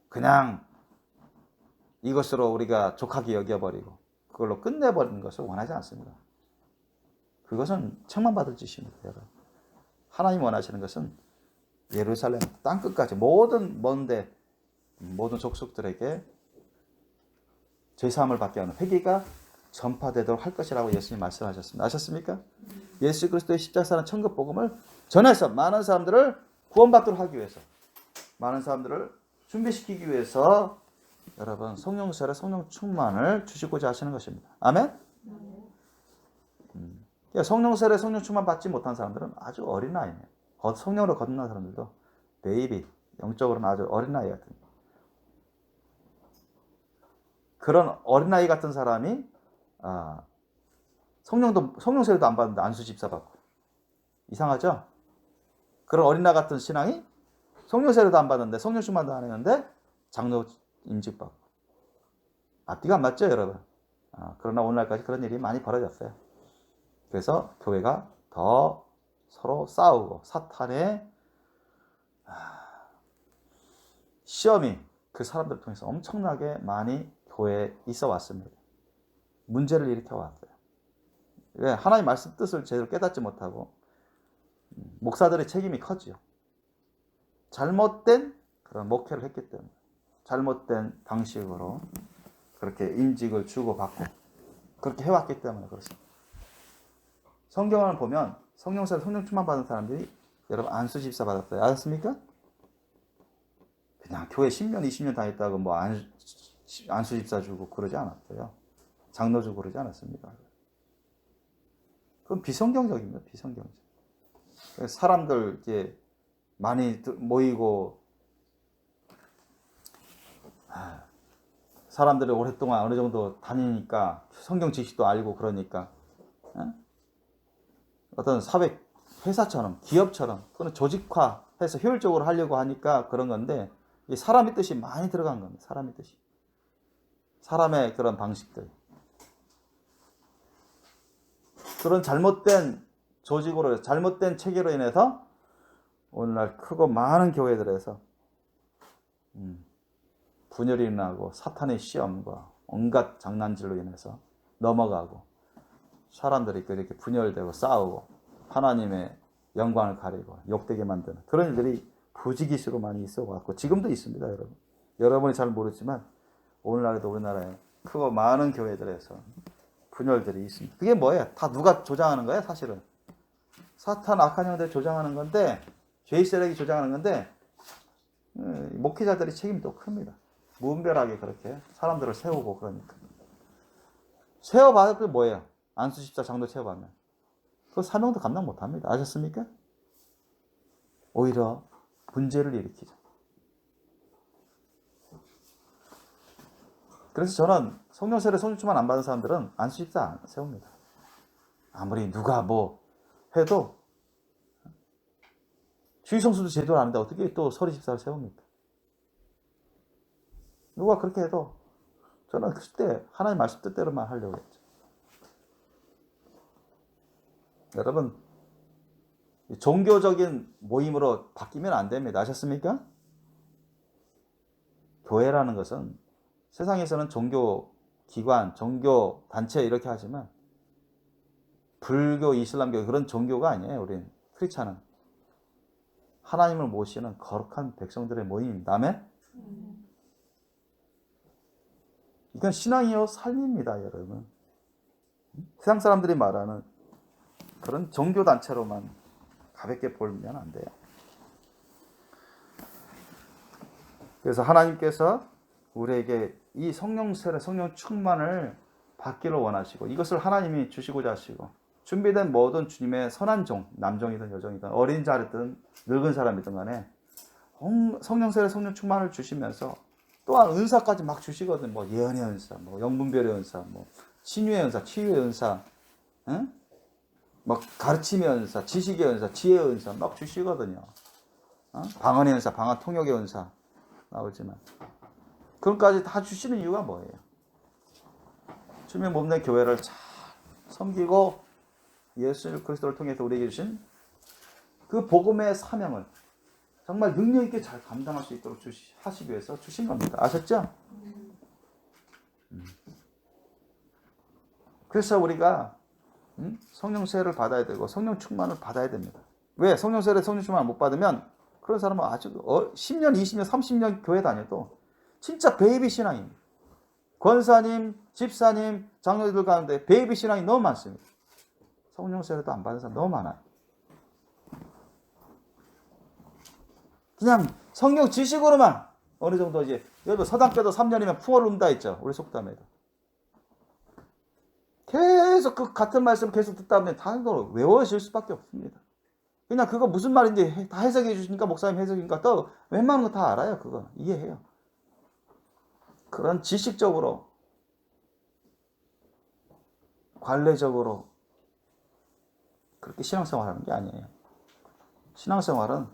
그냥 이것으로 우리가 족하게 여겨버리고 그걸로 끝내버리는 것을 원하지 않습니다. 그것은 책망받을 짓입니다. 여러분. 하나님 원하시는 것은 예루살렘 땅끝까지 모든 먼데 모든 족속들에게 죄사함을 받게 하는 회개가 전파되도록 할 것이라고 예수님 말씀하셨습니다. 아셨습니까? 예수 그리스도의 십자가라는 천국 복음을 전해서 많은 사람들을 구원받도록 하기 위해서 많은 사람들을 준비시키기 위해서 여러분 성령 세례 성령 충만을 주시고자 하시는 것입니다. 아멘? 성령 세례, 성령 충만 받지 못한 사람들은 아주 어린 나이네요. 성령으로 거듭난 사람들도 베이비, 영적으로는 아주 어린 나이 같은. 그런 어린 나이 같은 사람이 성령 세례도 안 받는데 안수 집사 받고 이상하죠? 그런 어린 나이 같은 신앙이 성령 세례도 안 받는데 성령 충만도 안 했는데 장로 임직 받고 앞뒤가 안 맞죠, 여러분? 그러나 오늘날까지 그런 일이 많이 벌어졌어요. 그래서 교회가 더 서로 싸우고 사탄의 시험이 그 사람들을 통해서 엄청나게 많이 교회에 있어 왔습니다. 문제를 일으켜 왔어요. 왜? 하나님 말씀 뜻을 제대로 깨닫지 못하고 목사들의 책임이 컸지요. 잘못된 그런 목회를 했기 때문에 잘못된 방식으로 그렇게 임직을 주고받고 그렇게 해왔기 때문에 그렇습니다. 성경을 보면 성령세례, 성령 충만 받은 사람들이 여러분 안수 집사 받았어요. 아셨습니까? 그냥 교회 10년, 20년 다녔다고 뭐 안수 집사 주고 그러지 않았어요. 장로 주고 그러지 않았습니다. 그건 비성경적입니다. 비성경적. 사람들 이제 많이 모이고 사람들이 오랫동안 어느 정도 다니니까 성경 지식도 알고 그러니까 어떤 사회 회사처럼 기업처럼 그런 조직화해서 효율적으로 하려고 하니까 그런 건데 사람의 뜻이 많이 들어간 겁니다. 사람의 뜻이. 사람의 그런 방식들. 그런 잘못된 조직으로 잘못된 체계로 인해서 오늘날 크고 많은 교회들에서 분열이 일어나고 사탄의 시험과 온갖 장난질로 인해서 넘어가고 사람들이 이렇게 분열되고 싸우고 하나님의 영광을 가리고 욕되게 만드는 그런 일들이 부지기수로 많이 있어왔고 지금도 있습니다. 여러분. 여러분이 잘 모르지만 오늘날에도 우리나라에 크고 많은 교회들에서 분열들이 있습니다. 그게 뭐예요? 다 누가 조장하는 거예요? 사실은 사탄 악한 영들이 조장하는 건데 죄의 세력이 조장하는 건데 목회자들이 책임이 또 큽니다. 무분별하게 그렇게 사람들을 세우고 그러니까 세워받을 게 뭐예요? 안수 집사 장로 세워받으면 그 사명도 감당 못합니다. 아셨습니까? 오히려 문제를 일으키죠. 그래서 저는 성령 세례, 성령 충만 안 받은 사람들은 안수 집사 안 세웁니다. 아무리 누가 뭐 해도 주의성수도 제대로 아는데 어떻게 또 서리 집사를 세웁니까? 누가 그렇게 해도 저는 그때 하나님 말씀 뜻대로만 하려고 했죠. 여러분, 종교적인 모임으로 바뀌면 안 됩니다. 아셨습니까? 교회라는 것은 세상에서는 종교 기관, 종교 단체 이렇게 하지만 불교, 이슬람교 그런 종교가 아니에요. 우린 크리스찬은 하나님을 모시는 거룩한 백성들의 모임입니다. 아멘? 이건 신앙이요 삶입니다, 여러분. 세상 사람들이 말하는 그런 종교 단체로만 가볍게 보면 안 돼요. 그래서 하나님께서 우리에게 이 성령 세례, 성령 충만을 받기를 원하시고 이것을 하나님이 주시고자 하시고 준비된 모든 주님의 선한 종, 남종이든 여종이든 어린 자든 늙은 사람이든 간에 성령 세례, 성령 충만을 주시면서 또한 은사까지 막 주시거든. 뭐 예언의 은사, 뭐 영분별의 은사, 뭐 신유의 은사, 치유의 은사, 응? 막 가르침의 은사, 지식의 은사, 지혜의 은사 막 주시거든요. 방언의 은사, 방언 통역의 은사 나오지만 그런 까지 다 주시는 이유가 뭐예요? 주님의 몸된 교회를 잘 섬기고 예수 그리스도를 통해서 우리에게 주신 그 복음의 사명을 정말 능력 있게 잘 감당할 수 있도록 하시기 위해서 주신 겁니다. 아셨죠? 그래서 우리가 성령 세례를 받아야 되고 성령 충만을 받아야 됩니다. 왜? 성령 세례, 성령 충만을 못 받으면 그런 사람은 아주 10년, 20년, 30년 교회 다녀도 진짜 베이비 신앙입니다. 권사님, 집사님, 장로들 가운데 베이비 신앙이 너무 많습니다. 성령 세례도 안 받은 사람 너무 많아요. 그냥 성경 지식으로만 어느 정도 이제 여러분 서당때도 3년이면 풍어를 운다 했죠. 우리 속담에도. 계속 그 같은 말씀을 계속 듣다 보면 단어로 외워질 수밖에 없습니다. 그냥 그거 무슨 말인지 다 해석해 주시니까 목사님 해석이니까 또 웬만한 거 다 알아요. 그거 이해해요. 그런 지식적으로 관례적으로 그렇게 신앙생활하는 게 아니에요. 신앙생활은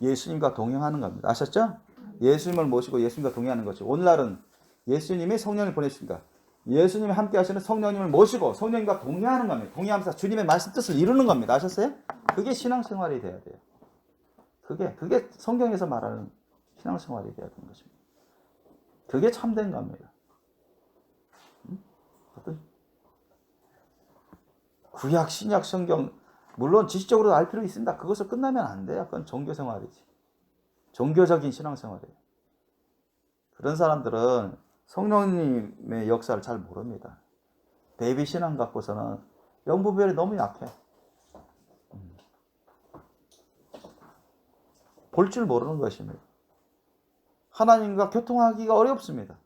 예수님과 동행하는 겁니다. 아셨죠? 예수님을 모시고 예수님과 동행하는 거죠. 오늘날은 예수님이 성령을 보내주신다. 예수님이 함께 하시는 성령님을 모시고 성령님과 동행하는 겁니다. 동행하면서 주님의 말씀 뜻을 이루는 겁니다. 아셨어요? 그게 신앙생활이 돼야 돼요. 그게 성경에서 말하는 신앙생활이 돼야 되는 것입니다. 그게 참된 겁니다. 어떤 구약, 신약, 성경 물론 지식적으로 알 필요 있습니다. 그것을 끝나면 안 돼요. 그건 종교생활이지. 종교적인 신앙생활이에요. 그런 사람들은 성령님의 역사를 잘 모릅니다. 베이비 신앙 갖고서는 영분별이 너무 약해. 볼 줄 모르는 것입니다. 하나님과 교통하기가 어렵습니다.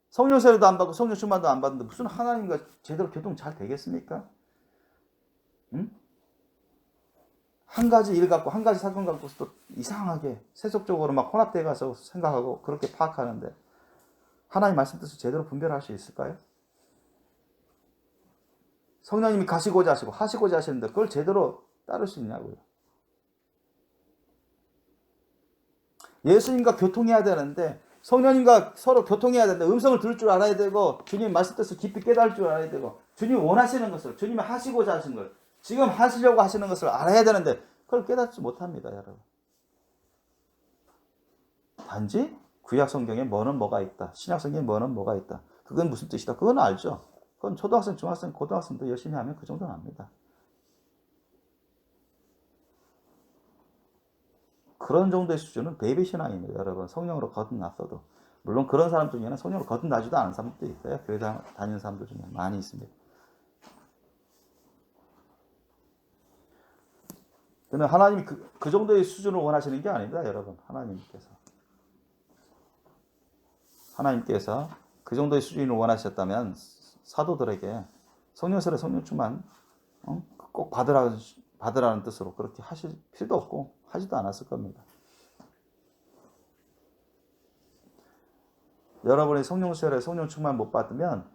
성령 세례도 안 받고 성령 충만도 안 받는데 무슨 하나님과 제대로 교통 잘 되겠습니까? 응? 한 가지 일 갖고 한 가지 사건 갖고서 또 이상하게 세속적으로 막 혼합돼 가서 생각하고 그렇게 파악하는데 하나님 말씀 뜻을 제대로 분별할 수 있을까요? 성령님이 가시고자 하시고 하시고자 하시는데 그걸 제대로 따를 수 있냐고요. 예수님과 교통해야 되는데 성령님과 서로 교통해야 되는데 음성을 들을 줄 알아야 되고 주님 말씀 뜻을 깊이 깨달을 줄 알아야 되고 주님이 원하시는 것을 주님이 하시고자 하시는 걸 지금 하시려고 하시는 것을 알아야 되는데 그걸 깨닫지 못합니다. 여러분. 단지 구약 성경에 뭐는 뭐가 있다. 신약 성경에 뭐는 뭐가 있다. 그건 무슨 뜻이다. 그건 알죠. 그건 초등학생, 중학생, 고등학생도 열심히 하면 그 정도는 압니다. 그런 정도의 수준은 베이비 신앙입니다. 여러분. 성령으로 거듭났어도. 물론 그런 사람 중에는 성령으로 거듭나지도 않은 사람도 있어요. 교회 다니는 사람들 중에 많이 있습니다. 근데 하나님이 그 정도의 수준을 원하시는 게 아닙니다. 여러분. 하나님께서 그 정도의 수준을 원하셨다면 사도들에게 성령세례 성령 충만 꼭 받으라는 뜻으로 그렇게 하실 필요도 없고 하지도 않았을 겁니다. 여러분이 성령세례 성령 충만 못 받으면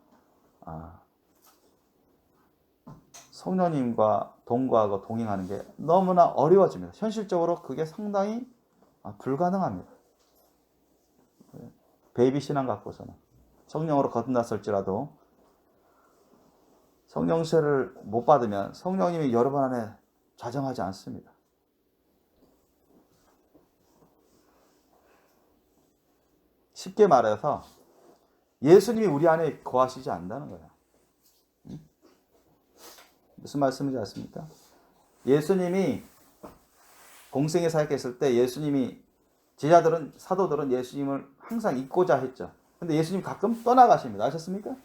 성령님과 동거하고 동행하는 게 너무나 어려워집니다. 현실적으로 그게 상당히 불가능합니다. 베이비 신앙 갖고서는 성령으로 거듭났을지라도 성령세를 못 받으면 성령님이 여러분 안에 좌정하지 않습니다. 쉽게 말해서 예수님이 우리 안에 거하시지 않는다는 거예요. 무슨 말씀인지 아십니까? 예수님이 공생의 사역했을 때 예수님이 제자들은 사도들은 예수님을 항상 잊고자 했죠. 근데 예수님 가끔 떠나가십니다. 아셨습니까?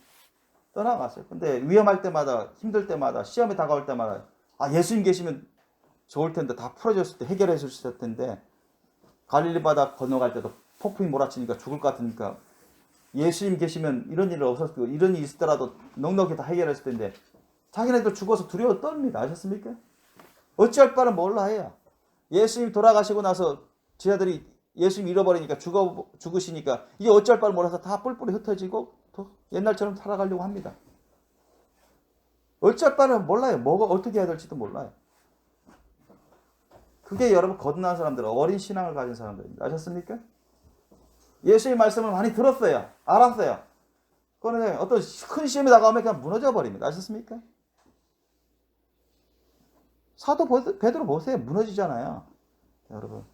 떠나가세요. 근데 위험할 때마다 힘들 때마다 시험이 다가올 때마다 예수님 계시면 좋을 텐데 다 풀어줬을 때 해결해 주셨을 텐데 갈릴리 바다 건너갈 때도 폭풍이 몰아치니까 죽을 것 같으니까 예수님 계시면 이런 일은 없었고 이런 일이 있었더라도 넉넉히 다 해결했을 텐데 자기네도 죽어서 두려워 떱니다. 아셨습니까? 어찌할 바를 몰라 해요. 예수님 돌아가시고 나서 제자들이 예수님 잃어버리니까 죽으시니까 이게 어찌할 바를 몰라서 다 뿔뿔이 흩어지고 또 옛날처럼 살아가려고 합니다. 어찌할 바를 몰라요. 뭐가 어떻게 해야 될지도 몰라요. 그게 여러분 거듭난 사람들, 어린 신앙을 가진 사람들입니다. 아셨습니까? 예수의 말씀을 많이 들었어요. 알았어요. 그런데 어떤 큰 시험이 다가오면 그냥 무너져 버립니다. 아셨습니까? 사도 베드로 보세요. 무너지잖아요. 여러분.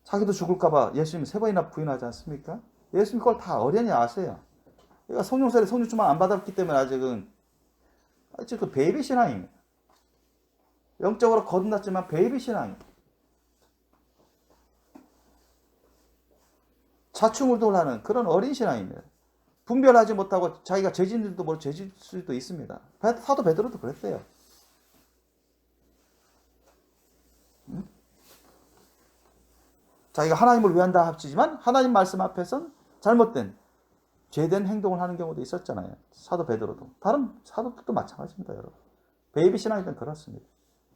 자기도 죽을까봐 예수님 3번이나 부인하지 않습니까? 예수님 그걸 다 어련히 아세요. 그러니까 성령세례 성령 충만 안 받았기 때문에 아직은 베이비 신앙입니다. 영적으로 거듭났지만 베이비 신앙입니다. 자충우돌하는 그런 어린 신앙입니다. 분별하지 못하고 자기가 죄진 일도 모르고 죄질 수도 있습니다. 사도 베드로도 그랬어요. 자기가 하나님을 위한다 합치지만 하나님 말씀 앞에선 잘못된 죄된 행동을 하는 경우도 있었잖아요. 사도 베드로도. 다른 사도들도 마찬가지입니다, 여러분. 베이비 신앙이든 그렇습니다.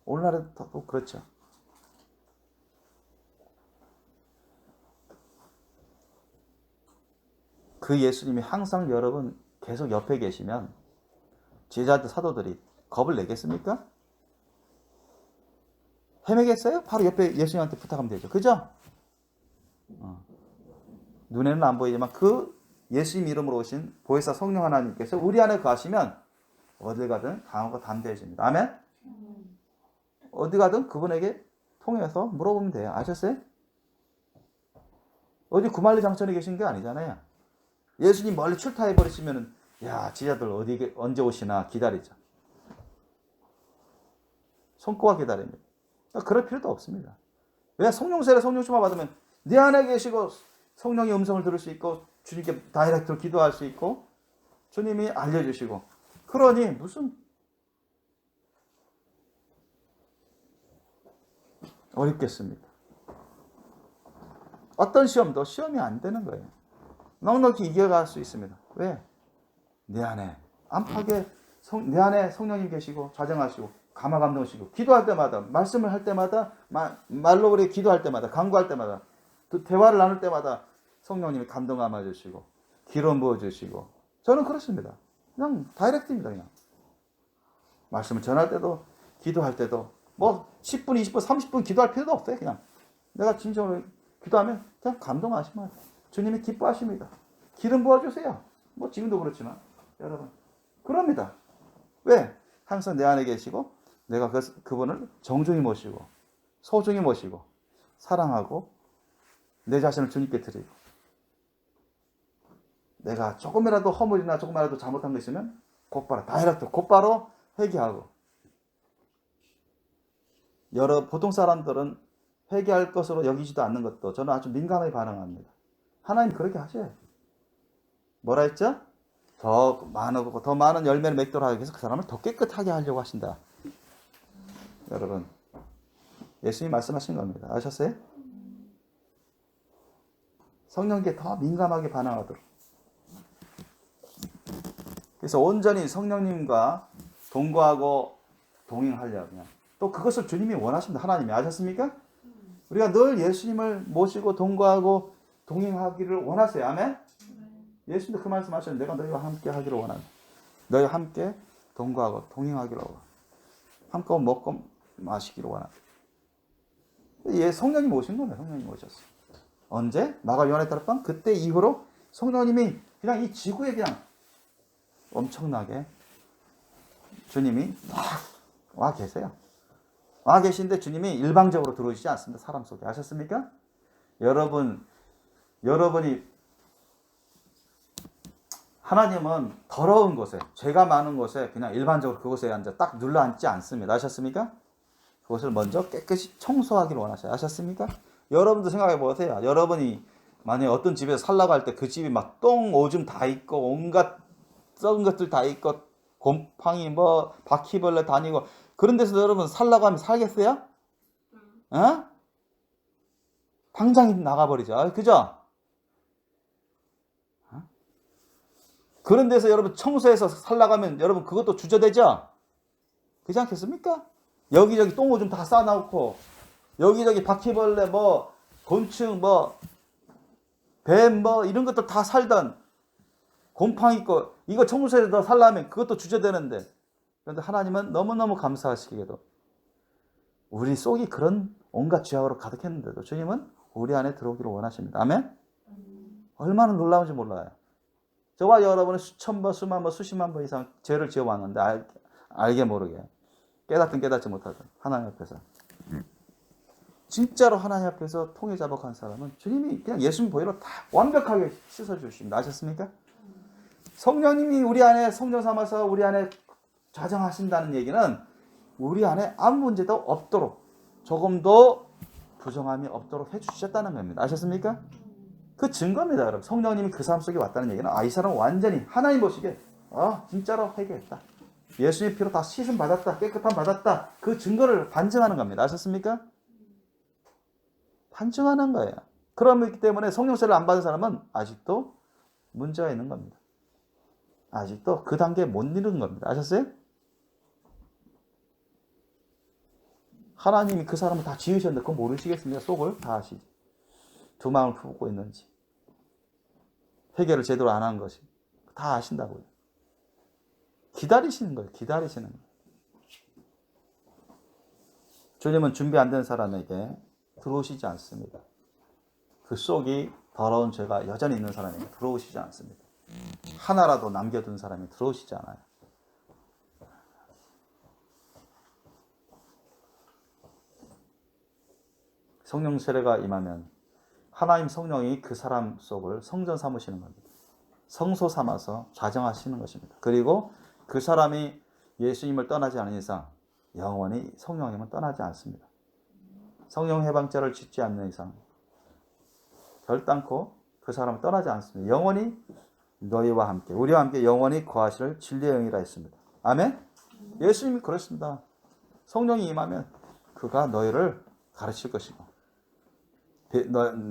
오늘날에도 그렇죠. 그 예수님이 항상 여러분 계속 옆에 계시면 제자들 사도들이 겁을 내겠습니까? 헤매겠어요? 바로 옆에 예수님한테 부탁하면 되죠. 그죠? 눈에는 안 보이지만 그 예수님 이름으로 오신 보혜사 성령 하나님께서 우리 안에 거하시면 어딜 가든 강하고 담대해집니다. 아멘? 어디 가든 그분에게 통해서 물어보면 돼요. 아셨어요? 어디 구말리 장천에 계신 게 아니잖아요. 예수님 멀리 출타해버리시면 야, 지자들 언제 오시나 기다리죠. 손꼽아 기다립니다. 그럴 필요도 없습니다. 왜? 성령 세례 성령 충만 받으면 네 안에 계시고 성령의 음성을 들을 수 있고 주님께 다이렉트로 기도할 수 있고 주님이 알려주시고 그러니 무슨 어렵겠습니까? 어떤 시험도 시험이 안 되는 거예요. 넉넉히 이겨갈 수 있습니다. 왜? 내 안에 안팎에 내 안에 성령님 계시고 좌정하시고 감화 감동하시고 기도할 때마다 말씀을 할 때마다 말로 우리 기도할 때마다 간구할 때마다 또 대화를 나눌 때마다 성령님이 감동 감아 주시고 기름 부어 주시고 저는 그렇습니다. 그냥 다이렉트입니다. 그냥 말씀을 전할 때도 기도할 때도 뭐 10분, 20분, 30분 기도할 필요도 없어요. 그냥 내가 진정으로 기도하면 그냥 감동하시면 주님이 기뻐하십니다. 기름 부어주세요. 뭐 지금도 그렇지만 여러분 그럽니다. 왜? 항상 내 안에 계시고 내가 그분을 정중히 모시고 소중히 모시고 사랑하고 내 자신을 주님께 드리고 내가 조금이라도 허물이나 조금이라도 잘못한 거 있으면 곧바로 다이렉트 곧바로 회개하고 보통 사람들은 회개할 것으로 여기지도 않는 것도 저는 아주 민감하게 반응합니다. 하나님 그렇게 하셔요. 뭐라 했죠? 더 많은 열매를 맺도록 하기 위해서 그 사람을 더 깨끗하게 하려고 하신다. 여러분 예수님이 말씀하신 겁니다. 아셨어요? 성령께 더 민감하게 반응하도록. 그래서 온전히 성령님과 동거하고 동행하려면 또 그것을 주님이 원하십니다. 하나님이 아셨습니까? 우리가 늘 예수님을 모시고 동거하고 동행하기를 원하세요. 아멘? 예수님도 그 말씀하셨는데 내가 너희와 함께 하기를 원한다. 너희와 함께 동거하고 동행하기를 원한다. 함께 먹고 마시기를 원한다. 성령님 오신 거네. 성령님 오셨어. 언제? 마가 요한의 따르방 그때 이후로 성령님이 그냥 이 지구에 그냥 엄청나게 주님이 와 계세요. 와 계신데 주님이 일방적으로 들어오시지 않습니다. 사람 속에. 아셨습니까? 여러분이 하나님은 더러운 곳에 죄가 많은 곳에 그냥 일반적으로 그곳에 앉아 딱 눌러앉지 않습니다. 아셨습니까? 그것을 먼저 깨끗이 청소하기를 원하셔요. 아셨습니까? 여러분도 생각해 보세요. 여러분이 만약에 어떤 집에서 살라고 할 때 그 집이 막 똥 오줌 다 있고 온갖 썩은 것들 다 있고 곰팡이 뭐 바퀴벌레 다니고 그런 데서 여러분 살라고 하면 살겠어요? 어? 당장 나가버리죠. 그죠? 그런 데서 여러분 청소해서 살라고 하면 여러분 그것도 주저되죠? 그렇지 않겠습니까? 여기저기 똥 오줌 다 쌓아놓고 여기저기 바퀴벌레 뭐 곤충 뭐 뱀 뭐 이런 것도 다 살던 곰팡이 있고 이거 청소해서 살려면 그것도 주저되는데 그런데 하나님은 너무너무 감사하시게도 우리 속이 그런 온갖 죄악으로 가득했는데도 주님은 우리 안에 들어오기를 원하십니다. 아멘? 얼마나 놀라운지 몰라요. 저와 여러분은 수천 번, 수만 번, 수십만 번 이상 죄를 지어왔는데 알게 모르게 깨닫든 깨닫지 못하든 하나님 앞에서 진짜로 하나님 앞에서 통해 자복한 사람은 주님이 그냥 예수님 보혈로 다 완벽하게 씻어주십니다. 아셨습니까? 성령님이 우리 안에 성령 삼아서 우리 안에 좌정하신다는 얘기는 우리 안에 아무 문제도 없도록 조금도 부정함이 없도록 해주셨다는 겁니다. 아셨습니까? 그 증거입니다. 여러분. 성령님이 그 사람 속에 왔다는 얘기는 이 사람은 완전히 하나님 보시기에 진짜로 회개했다. 예수님의 피로 다 씻음 받았다. 깨끗함 받았다. 그 증거를 반증하는 겁니다. 아셨습니까? 반증하는 거예요. 그렇기 때문에 성령 세례를 안 받은 사람은 아직도 문제가 있는 겁니다. 아직도 그 단계에 못 이른 겁니다. 아셨어요? 하나님이 그 사람을 다 지으셨는데 그거 모르시겠습니까? 속을 다 아시지. 두 마음을 품고 있는지. 회개를 제대로 안 한 것이. 다 아신다고요. 기다리시는 거예요. 기다리시는 거예요. 주님은 준비 안 된 사람에게 들어오시지 않습니다. 그 속이 더러운 죄가 여전히 있는 사람에게 들어오시지 않습니다. 하나라도 남겨둔 사람이 들어오시지 않아요. 성령 세례가 임하면 하나님 성령이 그 사람 속을 성전 삼으시는 겁니다. 성소 삼아서 좌정하시는 것입니다. 그리고 그 사람이 예수님을 떠나지 않은 이상 영원히 성령님은 떠나지 않습니다. 성령 해방죄를 짓지 않는 이상 결단코 그 사람은 떠나지 않습니다. 영원히 너희와 함께 우리와 함께 영원히 거하실 진리의 영이라 했습니다. 아멘? 예수님이 그렇습니다. 성령이 임하면 그가 너희를 가르칠 것이고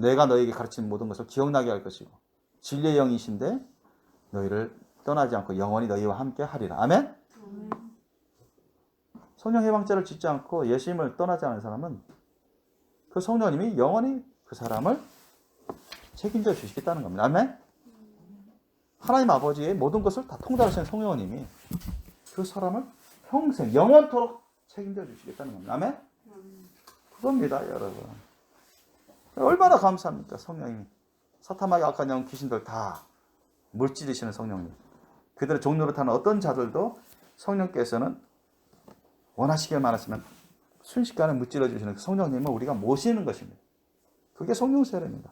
내가 너희에게 가르친 모든 것을 기억나게 할 것이고 진리의 영이신데 너희를 떠나지 않고 영원히 너희와 함께 하리라. 아멘? 성령 해방죄를 짓지 않고 예수님을 떠나지 않은 사람은 그 성령님이 영원히 그 사람을 책임져 주시겠다는 겁니다. 아멘? 하나님 아버지의 모든 것을 다 통달하시는 성령님이 그 사람을 평생 영원토록 책임져 주시겠다는 겁니다. 아멘? 그겁니다, 여러분. 얼마나 감사합니까, 성령님이. 사탄마귀 악한 영 귀신들 다 물질이시는 성령님. 그들의 종로를 타는 어떤 자들도 성령께서는 원하시기만 하시면 순식간에 무찔러 주시는 그 성령님을 우리가 모시는 것입니다. 그게 성령 세례입니다.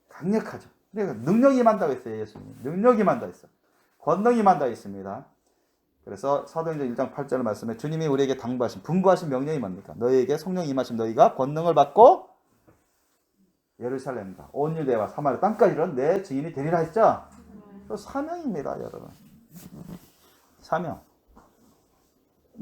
강력하죠. 그러니까 능력이 임한다고 했어요. 예수님. 능력이 임한다 했어요. 권능이 임한다 했습니다. 그래서 사도행전 1장 8절 말씀에 주님이 우리에게 당부하신 분부하신 명령이 뭡니까? 너희에게 성령이 임하신 너희가 권능을 받고 예루살렘과 온 유대와 사마리아 땅까지는 내 증인이 되리라 했죠. 그 사명입니다, 여러분. 사명.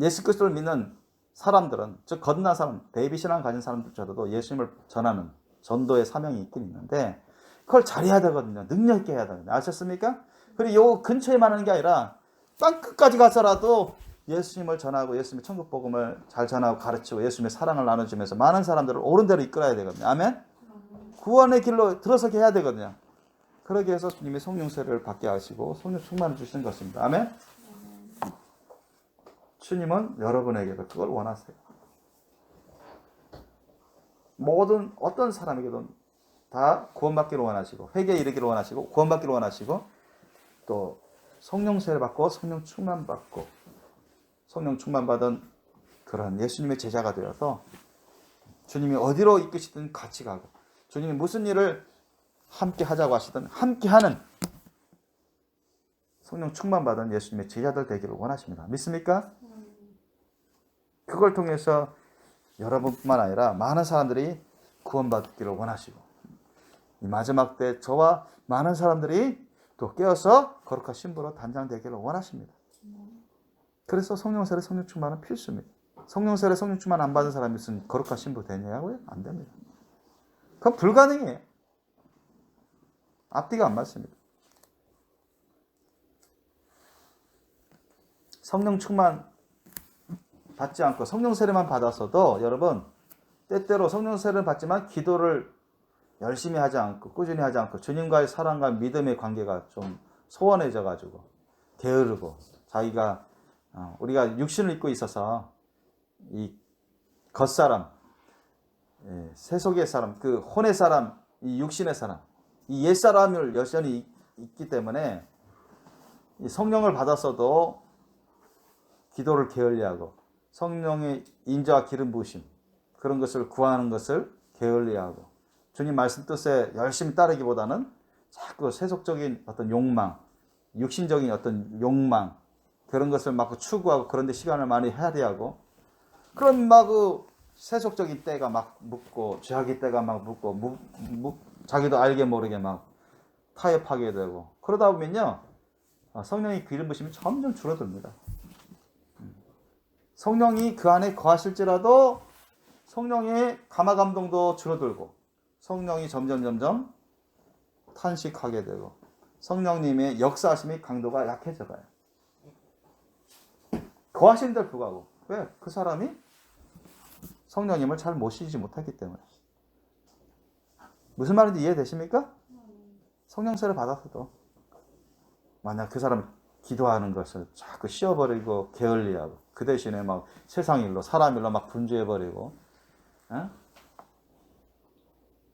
예수 그리스도를 믿는 사람들은, 즉 거듭난 사람, 베이비 신앙 가진 사람들조차도 예수님을 전하는 전도의 사명이 있긴 있는데 그걸 잘해야 되거든요. 능력 있게 해야 되거든요. 아셨습니까? 그리고 요 근처에만 하는 게 아니라 땅 끝까지 가서라도 예수님을 전하고 예수님의 천국 복음을 잘 전하고 가르치고 예수님의 사랑을 나눠주면서 많은 사람들을 옳은 대로 이끌어야 되거든요. 아멘? 구원의 길로 들어서게 해야 되거든요. 그러기 위해서 주님이 성령 세례를 받게 하시고 성령 충만을 주시는 것입니다. 아멘? 주님은 여러분에게도 그걸 원하세요. 모든 어떤 사람에게도 다 구원받기를 원하시고 회개에 이르기를 원하시고 구원받기를 원하시고 또 성령 세례 받고 성령 충만 받고 성령 충만 받은 그런 예수님의 제자가 되어서 주님이 어디로 이끄시든 같이 가고 주님이 무슨 일을 함께 하자고 하시든 함께 하는 성령 충만 받은 예수님의 제자들 되기를 원하십니다. 믿습니까? 그걸 통해서 여러분뿐만 아니라 많은 사람들이 구원받기를 원하시고 이 마지막 때 저와 많은 사람들이 또 깨어서 거룩한 신부로 단장되기를 원하십니다. 그래서 성령세례 성령 충만은 필수입니다. 성령세례 성령 충만 안 받은 사람이 무슨 거룩한 신부 되냐고요? 안 됩니다. 그건 불가능해요. 앞뒤가 안 맞습니다. 성령 충만 받지 않고 성령 세례만 받았어도 여러분 때때로 성령 세례를 받지만 기도를 열심히 하지 않고 꾸준히 하지 않고 주님과의 사랑과 믿음의 관계가 좀 소원해져 가지고 게으르고 자기가 우리가 육신을 입고 있어서 이 겉사람 세속의 사람 그 혼의 사람 이 육신의 사람 이 옛사람을 여전히 있기 때문에 이 성령을 받았어도 기도를 게을리하고 성령의 인자와 기름 부으심 그런 것을 구하는 것을 게을리하고 주님 말씀 뜻에 열심히 따르기보다는 자꾸 세속적인 어떤 욕망, 육신적인 어떤 욕망 그런 것을 막 추구하고 그런 데 시간을 많이 할애하고 그럼 막 세속적인 때가 막 묻고 죄악의 때가 막 묻고 자기도 알게 모르게 막 타협하게 되고 그러다 보면요 성령의 기름 부으심이 점점 줄어듭니다. 성령이 그 안에 거하실지라도 성령의 감화 감동도 줄어들고 성령이 점점 탄식하게 되고 성령님의 역사하심의 강도가 약해져 가요. 거하시는데도 불구하고. 왜? 그 사람이 성령님을 잘 모시지 못했기 때문에. 무슨 말인지 이해되십니까? 성령세를 받았어도 만약 그 사람이 기도하는 것을 자꾸 씌워버리고 게을리하고 그 대신에 막 세상 일로 사람 일로 막 분주해버리고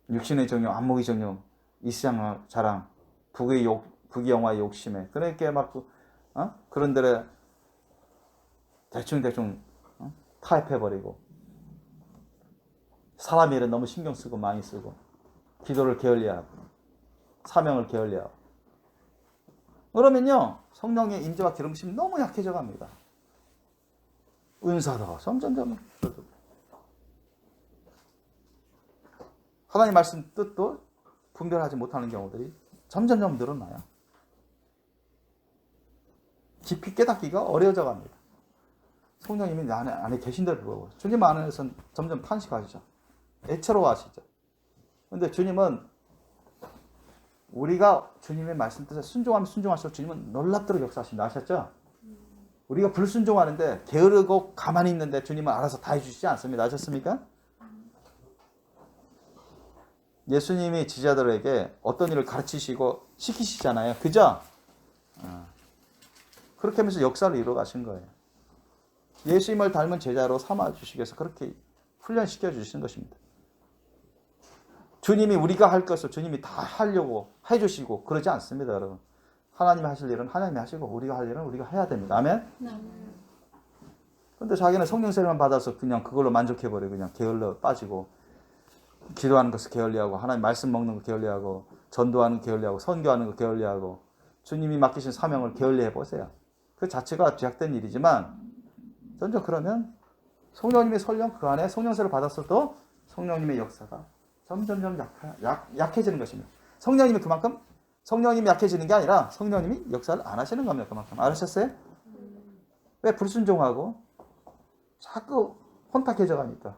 육신의 정욕, 안목의 정욕, 이시장 자랑, 부귀영화의 욕심에 그러니까 막 그런 데를 대충 타협해버리고 사람 일에 너무 신경 쓰고 많이 쓰고 기도를 게을리하고 사명을 게을리하고 그러면요 성령의 임재와 기름심이 너무 약해져 갑니다. 은사도 점점점 하나님 말씀 뜻도 분별하지 못하는 경우들이 점점점 늘어나요. 깊이 깨닫기가 어려워져 갑니다. 성령님이 내 안에 계신데도 불구하고 주님 안에서는 점점 탄식하시죠. 애처로워하시죠. 그런데 주님은 우리가 주님의 말씀 뜻에 순종할수록 주님은 놀랍도록 역사하신다. 아셨죠? 우리가 불순종하는데 게으르고 가만히 있는데 주님은 알아서 다 해주시지 않습니다. 아셨습니까? 예수님이 제자들에게 어떤 일을 가르치시고 시키시잖아요. 그죠? 그렇게 하면서 역사를 이루어 가신 거예요. 예수님을 닮은 제자로 삼아주시기 위해서 그렇게 훈련시켜 주시는 것입니다. 주님이 우리가 할 것을 주님이 다 하려고 해주시고 그러지 않습니다. 여러분. 하나님이 하실 일은 하나님이 하시고 우리가 할 일은 우리가 해야 됩니다. 아멘? 그런데 자기는 성령세례만 받아서 그냥 그걸로 만족해버리고 그냥 게을러 빠지고 기도하는 것을 게을리하고 하나님 말씀 먹는 거 게을리하고 전도하는 거 게을리하고 선교하는 거 게을리하고 주님이 맡기신 사명을 게을리해 보세요. 그 자체가 죄악된 일이지만 전혀 그러면 성령님의 설령 그 안에 성령세를 받았어도 성령님의 역사가 점점점 약해지는 것입니다. 성령님이 그만큼 성령님이 약해지는 게 아니라 성령님이 역사를 안 하시는 겁니다. 그만큼. 알으셨어요? 왜 불순종하고 자꾸 혼탁해져 가니까.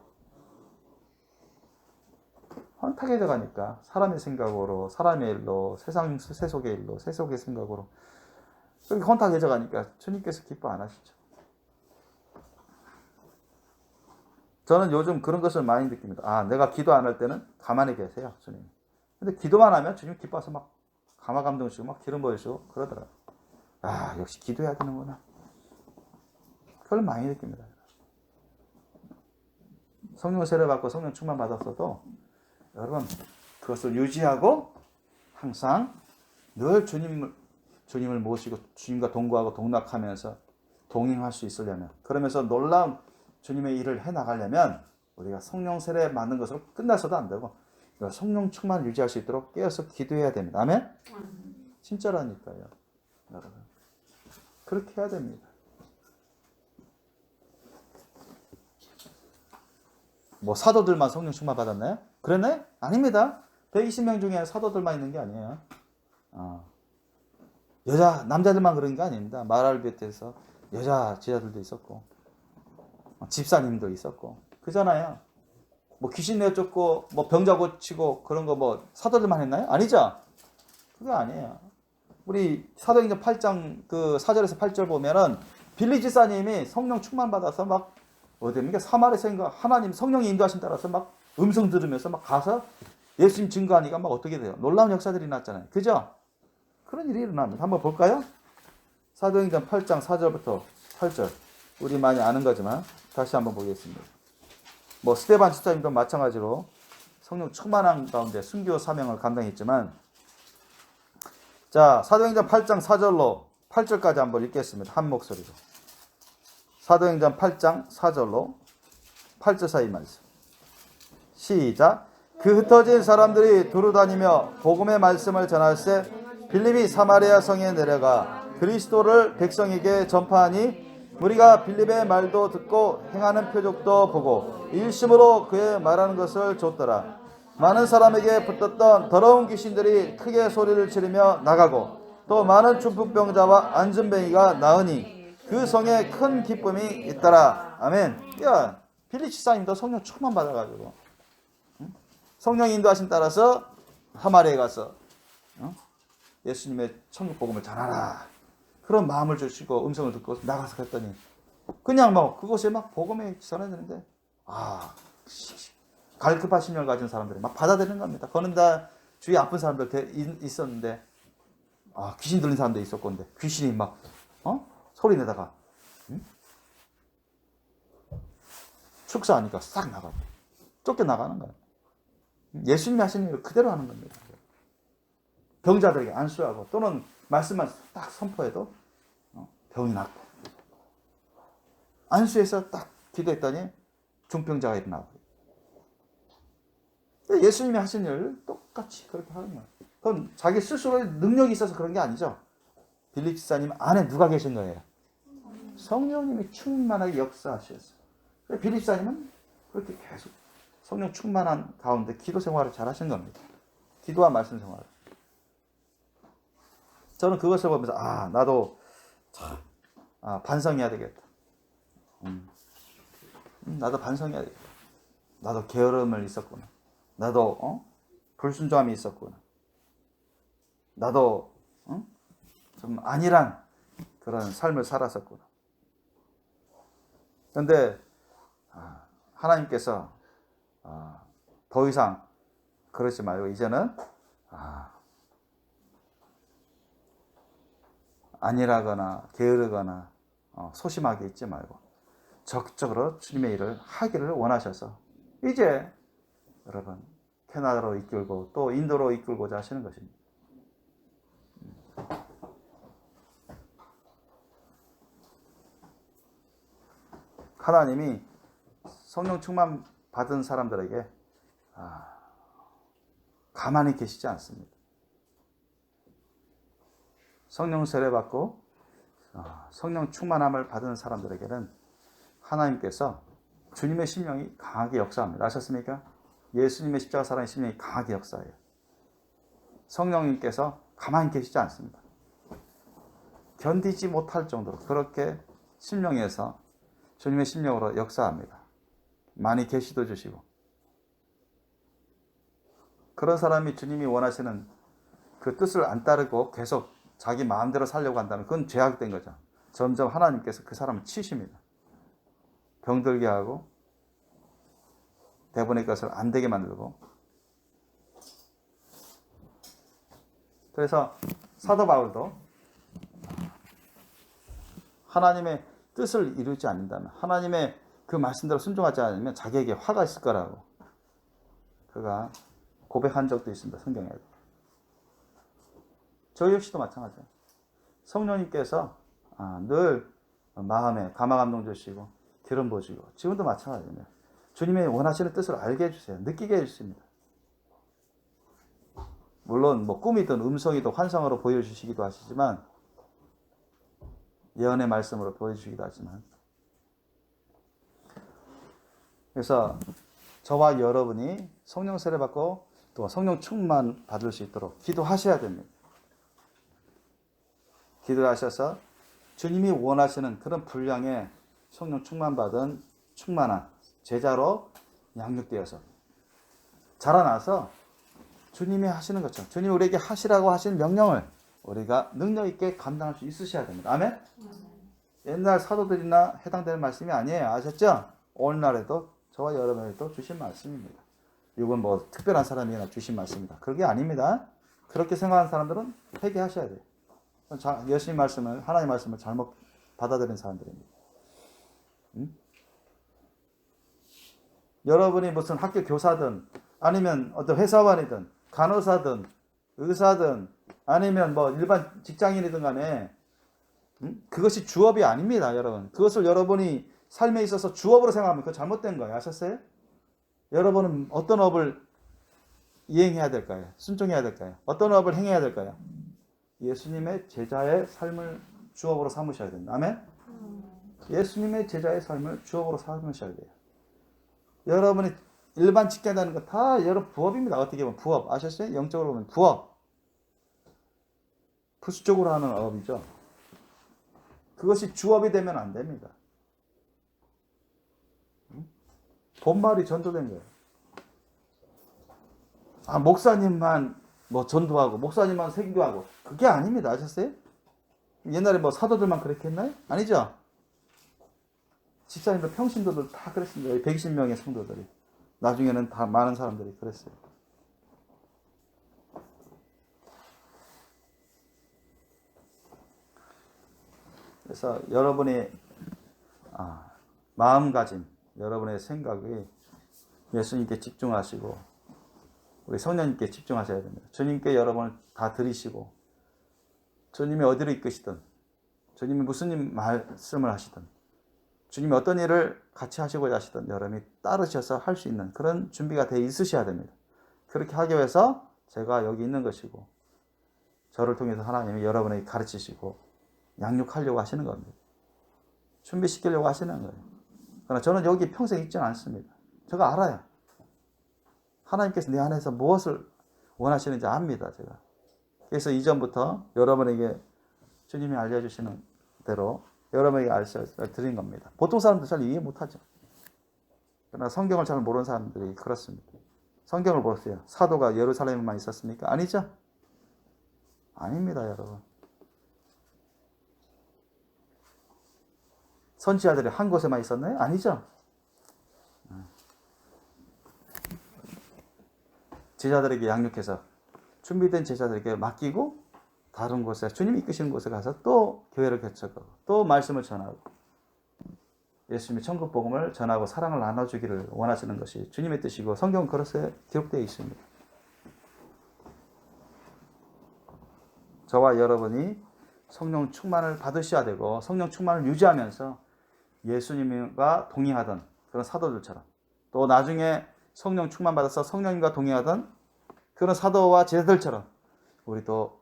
혼탁해져 가니까 사람의 생각으로 사람의 일로 세상 세속의 일로 세속의 생각으로 그렇게 혼탁해져 가니까 주님께서 기뻐 안 하시죠. 저는 요즘 그런 것을 많이 느낍니다. 내가 기도 안 할 때는 가만히 계세요, 주님. 근데 기도만 하면 주님 기뻐서 막 감화감동 주시고 막 기름 부으시고 그러더라고요. 역시 기도해야 되는구나. 그걸 많이 느낍니다. 성령 세례 받고 성령 충만 받았어도 여러분 그것을 유지하고 항상 늘 주님을 모시고 주님과 동거하고 동락하면서 동행할 수 있으려면 그러면서 놀라운 주님의 일을 해나가려면 우리가 성령 세례 받는 것으로 끝나서도 안 되고 성령 충만을 유지할 수 있도록 깨어서 기도해야 됩니다. 아멘? 진짜라니까요. 여러분. 그렇게 해야 됩니다. 뭐 사도들만 성령 충만 받았나요? 그랬나요? 아닙니다. 120명 중에 사도들만 있는 게 아니에요. 남자들만 그런 게 아닙니다. 마라를 비롯해서 여자 제자들도 있었고 집사님도 있었고 그잖아요. 뭐 귀신 내쫓고 뭐 병자 고치고 그런 거 뭐 사도들만 했나요? 아니죠. 그거 아니에요. 우리 사도행전 8장 그 4절에서 8절 보면은 빌리 집사님이 성령 충만 받아서 막 어디입니까? 사마리아에서 하나님 성령이 인도하신 따라서 막 음성 들으면서 막 가서 예수님 증거하니까 막 어떻게 돼요? 놀라운 역사들이 났잖아요. 그죠? 그런 일이 일어납니다. 한번 볼까요? 사도행전 8장 4절부터 8절. 우리 많이 아는 거지만 다시 한번 보겠습니다. 뭐 스데반 집사님도 마찬가지로 성령 충만한 가운데 순교 사명을 감당했지만 자 사도행전 8장 4절로 8절까지 한번 읽겠습니다. 한 목소리로. 사도행전 8장 4절로 8절 사이 말씀. 시작. 그 흩어진 사람들이 두루다니며 복음의 말씀을 전할세 빌립이 사마리아 성에 내려가 그리스도를 백성에게 전파하니 우리가 빌립의 말도 듣고 행하는 표적도 보고 일심으로 그의 말하는 것을 좇더라. 많은 사람에게 붙었던 더러운 귀신들이 크게 소리를 지르며 나가고 또 많은 중풍병자와 안진뱅이가 나으니 그 성에 큰 기쁨이 있더라. 아멘. 빌립 집사님도 성령 충만 받아가지고 성령 인도하심 따라서 사마리아에 가서 예수님의 천국 복음을 전하라. 그런 마음을 주시고 음성을 듣고 나가서 갔더니 그냥 뭐 그곳에 막 복음이 전해지는데 갈급한 심령을 가진 사람들이 막 받아들이는 겁니다. 그는 다 주위에 아픈 사람들 있었는데 귀신 들린 사람도 있었고 근데 귀신이 막 소리 내다가 축사하니까 싹 나가고 쫓겨나가는 거예요. 예수님이 하시는 일을 그대로 하는 겁니다. 병자들에게 안수하고 또는 말씀만 딱 선포해도 병이 낫고 안수해서 딱 기도했더니 중병자가 일어나고 예수님이 하신 일을 똑같이 그렇게 하는 거예요. 그건 자기 스스로의 능력이 있어서 그런 게 아니죠. 빌립 지사님 안에 누가 계신 거예요? 성령님이 충만하게 역사하셨어요. 빌립 지사님은 그렇게 계속 성령 충만한 가운데 기도 생활을 잘 하신 겁니다. 기도와 말씀 생활을. 저는 그것을 보면서 나도 참 반성해야 되겠다. 나도 반성해야 되겠다. 나도 게으름을 있었구나. 나도 불순종함이 있었구나. 나도 좀 안일한 그런 삶을 살았었구나. 그런데 하나님께서 더 이상 그러지 말고 이제는 안일하거나 게으르거나 소심하게 있지 말고 적극적으로 주님의 일을 하기를 원하셔서 이제 여러분 캐나다로 이끌고 또 인도로 이끌고자 하시는 것입니다. 하나님이 성령 충만 받은 사람들에게 가만히 계시지 않습니다. 성령 세례 받고 성령 충만함을 받은 사람들에게는 하나님께서 주님의 심령이 강하게 역사합니다. 아셨습니까? 예수님의 십자가 사랑의 심령이 강하게 역사해요. 성령님께서 가만히 계시지 않습니다. 견디지 못할 정도로 그렇게 심령에서 주님의 심령으로 역사합니다. 많이 계시도 주시고 그런 사람이 주님이 원하시는 그 뜻을 안 따르고 계속 자기 마음대로 살려고 한다면 그건 죄악된 거죠. 점점 하나님께서 그 사람을 치십니다. 병들게 하고 대본의 것을 안 되게 만들고 그래서 사도 바울도 하나님의 뜻을 이루지 않는다면 하나님의 그 말씀대로 순종하지 않으면 자기에게 화가 있을 거라고 그가 고백한 적도 있습니다. 성경에도. 저희 역시도 마찬가지예요. 성령님께서 늘 마음에 감화감동 주시고 기름 부으시고 지금도 마찬가지입니다. 주님의 원하시는 뜻을 알게 해주세요. 느끼게 해주십니다. 물론 꿈이든 음성이든 환상으로 보여주시기도 하시지만 예언의 말씀으로 보여주시기도 하지만 그래서 저와 여러분이 성령 세례 받고 또 성령 충만 받을 수 있도록 기도하셔야 됩니다. 기도하셔서 주님이 원하시는 그런 분량의 성령 충만 받은 충만한 제자로 양육되어서 자라나서 주님이 하시는 것처럼 주님이 우리에게 하시라고 하신 명령을 우리가 능력 있게 감당할 수 있으셔야 됩니다. 아멘? 옛날 사도들이나 해당되는 말씀이 아니에요. 아셨죠? 오늘날에도 저와 여러분에게도 주신 말씀입니다. 이건 뭐 특별한 사람이나 주신 말씀입니다. 그게 아닙니다. 그렇게 생각하는 사람들은 회개하셔야 돼요. 예수님 말씀을 하나님 말씀을 잘못 받아들인 사람들입니다. 여러분이 무슨 학교 교사든 아니면 어떤 회사원이든 간호사든 의사든 아니면 뭐 일반 직장인이든 간에 그것이 주업이 아닙니다. 여러분. 그것을 여러분이 삶에 있어서 주업으로 생각하면 그거 잘못된 거예요. 아셨어요? 여러분은 어떤 업을 이행해야 될까요? 순종해야 될까요? 어떤 업을 행해야 될까요? 예수님의 제자의 삶을 주업으로 삼으셔야 됩니다. 아멘? 예수님의 제자의 삶을 주업으로 삼으셔야 돼요. 여러분이 일반 직장 다니는 거 다 여러분 부업입니다. 어떻게 보면 부업. 아셨어요? 영적으로 보면 부업. 부수적으로 하는 업이죠. 그것이 주업이 되면 안 됩니다. 본말이 전도된 거예요. 목사님만 뭐 전도하고 목사님만 설교하고 그게 아닙니다. 아셨어요? 옛날에 뭐 사도들만 그렇게 했나요? 아니죠. 집사님들 평신도들 다 그랬습니다. 120명의 성도들이. 나중에는 다 많은 사람들이 그랬어요. 그래서 여러분의 마음가짐, 여러분의 생각이 예수님께 집중하시고 우리 성령님께 집중하셔야 됩니다. 주님께 여러분을 다 드리시고 주님이 어디로 이끄시든 주님이 무슨 말씀을 하시든 주님이 어떤 일을 같이 하시고자 하시든 여러분이 따르셔서 할 수 있는 그런 준비가 되어 있으셔야 됩니다. 그렇게 하기 위해서 제가 여기 있는 것이고 저를 통해서 하나님이 여러분에게 가르치시고 양육하려고 하시는 겁니다. 준비시키려고 하시는 거예요. 그러나 저는 여기 평생 있지는 않습니다. 제가 알아요. 하나님께서 내 안에서 무엇을 원하시는지 압니다. 제가. 그래서 이전부터 여러분에게 주님이 알려주시는 대로 여러분에게 알려드린 겁니다. 보통 사람들 잘 이해 못하죠. 그러나 성경을 잘 모르는 사람들이 그렇습니다. 성경을 보세요. 사도가 예루살렘에만 있었습니까? 아니죠. 아닙니다, 여러분. 선지자들이 한 곳에만 있었나요? 아니죠. 제자들에게 양육해서 준비된 제자들에게 맡기고 다른 곳에 주님이 이끄시는 곳에 가서 또 교회를 개척하고 또 말씀을 전하고 예수님의 천국 복음을 전하고 사랑을 나눠주기를 원하시는 것이 주님의 뜻이고 성경은 그렇게 기록되어 있습니다. 저와 여러분이 성령 충만을 받으셔야 되고 성령 충만을 유지하면서 예수님과 동행하던 그런 사도들처럼 또 나중에 성령 충만 받아서 성령님과 동행하던 그런 사도와 제자들처럼 우리도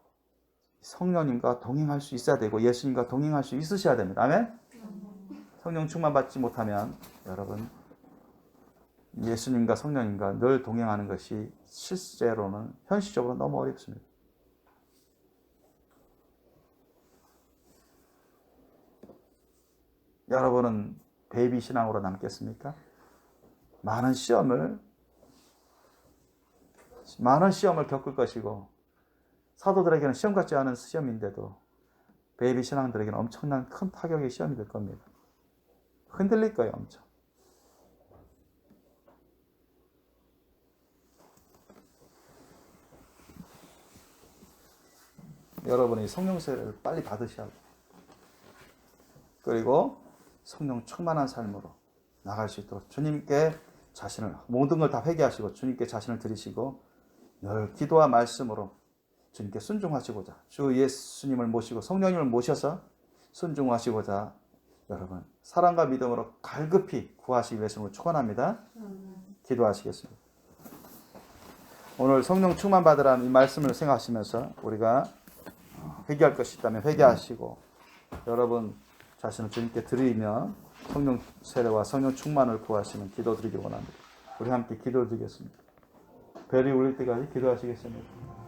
성령님과 동행할 수 있어야 되고 예수님과 동행할 수 있으셔야 됩니다. 아멘? 성령 충만 받지 못하면 여러분 예수님과 성령님과 늘 동행하는 것이 실제로는 현실적으로 너무 어렵습니다. 여러분은 베이비 신앙으로 남겠습니까? 많은 시험을 겪을 것이고 사도들에게는 시험 같지 않은 시험인데도 베이비 신앙들에게는 엄청난 큰 타격의 시험이 될 겁니다. 흔들릴 거예요, 엄청. 여러분이 성령 세례를 빨리 받으셔야 돼요. 그리고 성령 충만한 삶으로 나갈 수 있도록 주님께 자신을 모든 걸 다 회개하시고 주님께 자신을 드리시고 늘 기도와 말씀으로 주님께 순종하시고자 주 예수님을 모시고 성령님을 모셔서 순종하시고자 여러분 사랑과 믿음으로 갈급히 구하시기 위해서 축원합니다. 기도하시겠습니다. 오늘 성령 충만 받으라는 이 말씀을 생각하시면서 우리가 회개할 것이 있다면 회개하시고 여러분 자신을 주님께 드리며 성령 세례와 성령 충만을 구하시는 기도 드리기 원합니다. 우리 함께 기도 드리겠습니다. 벨이 울릴 때까지 기도하시겠습니다.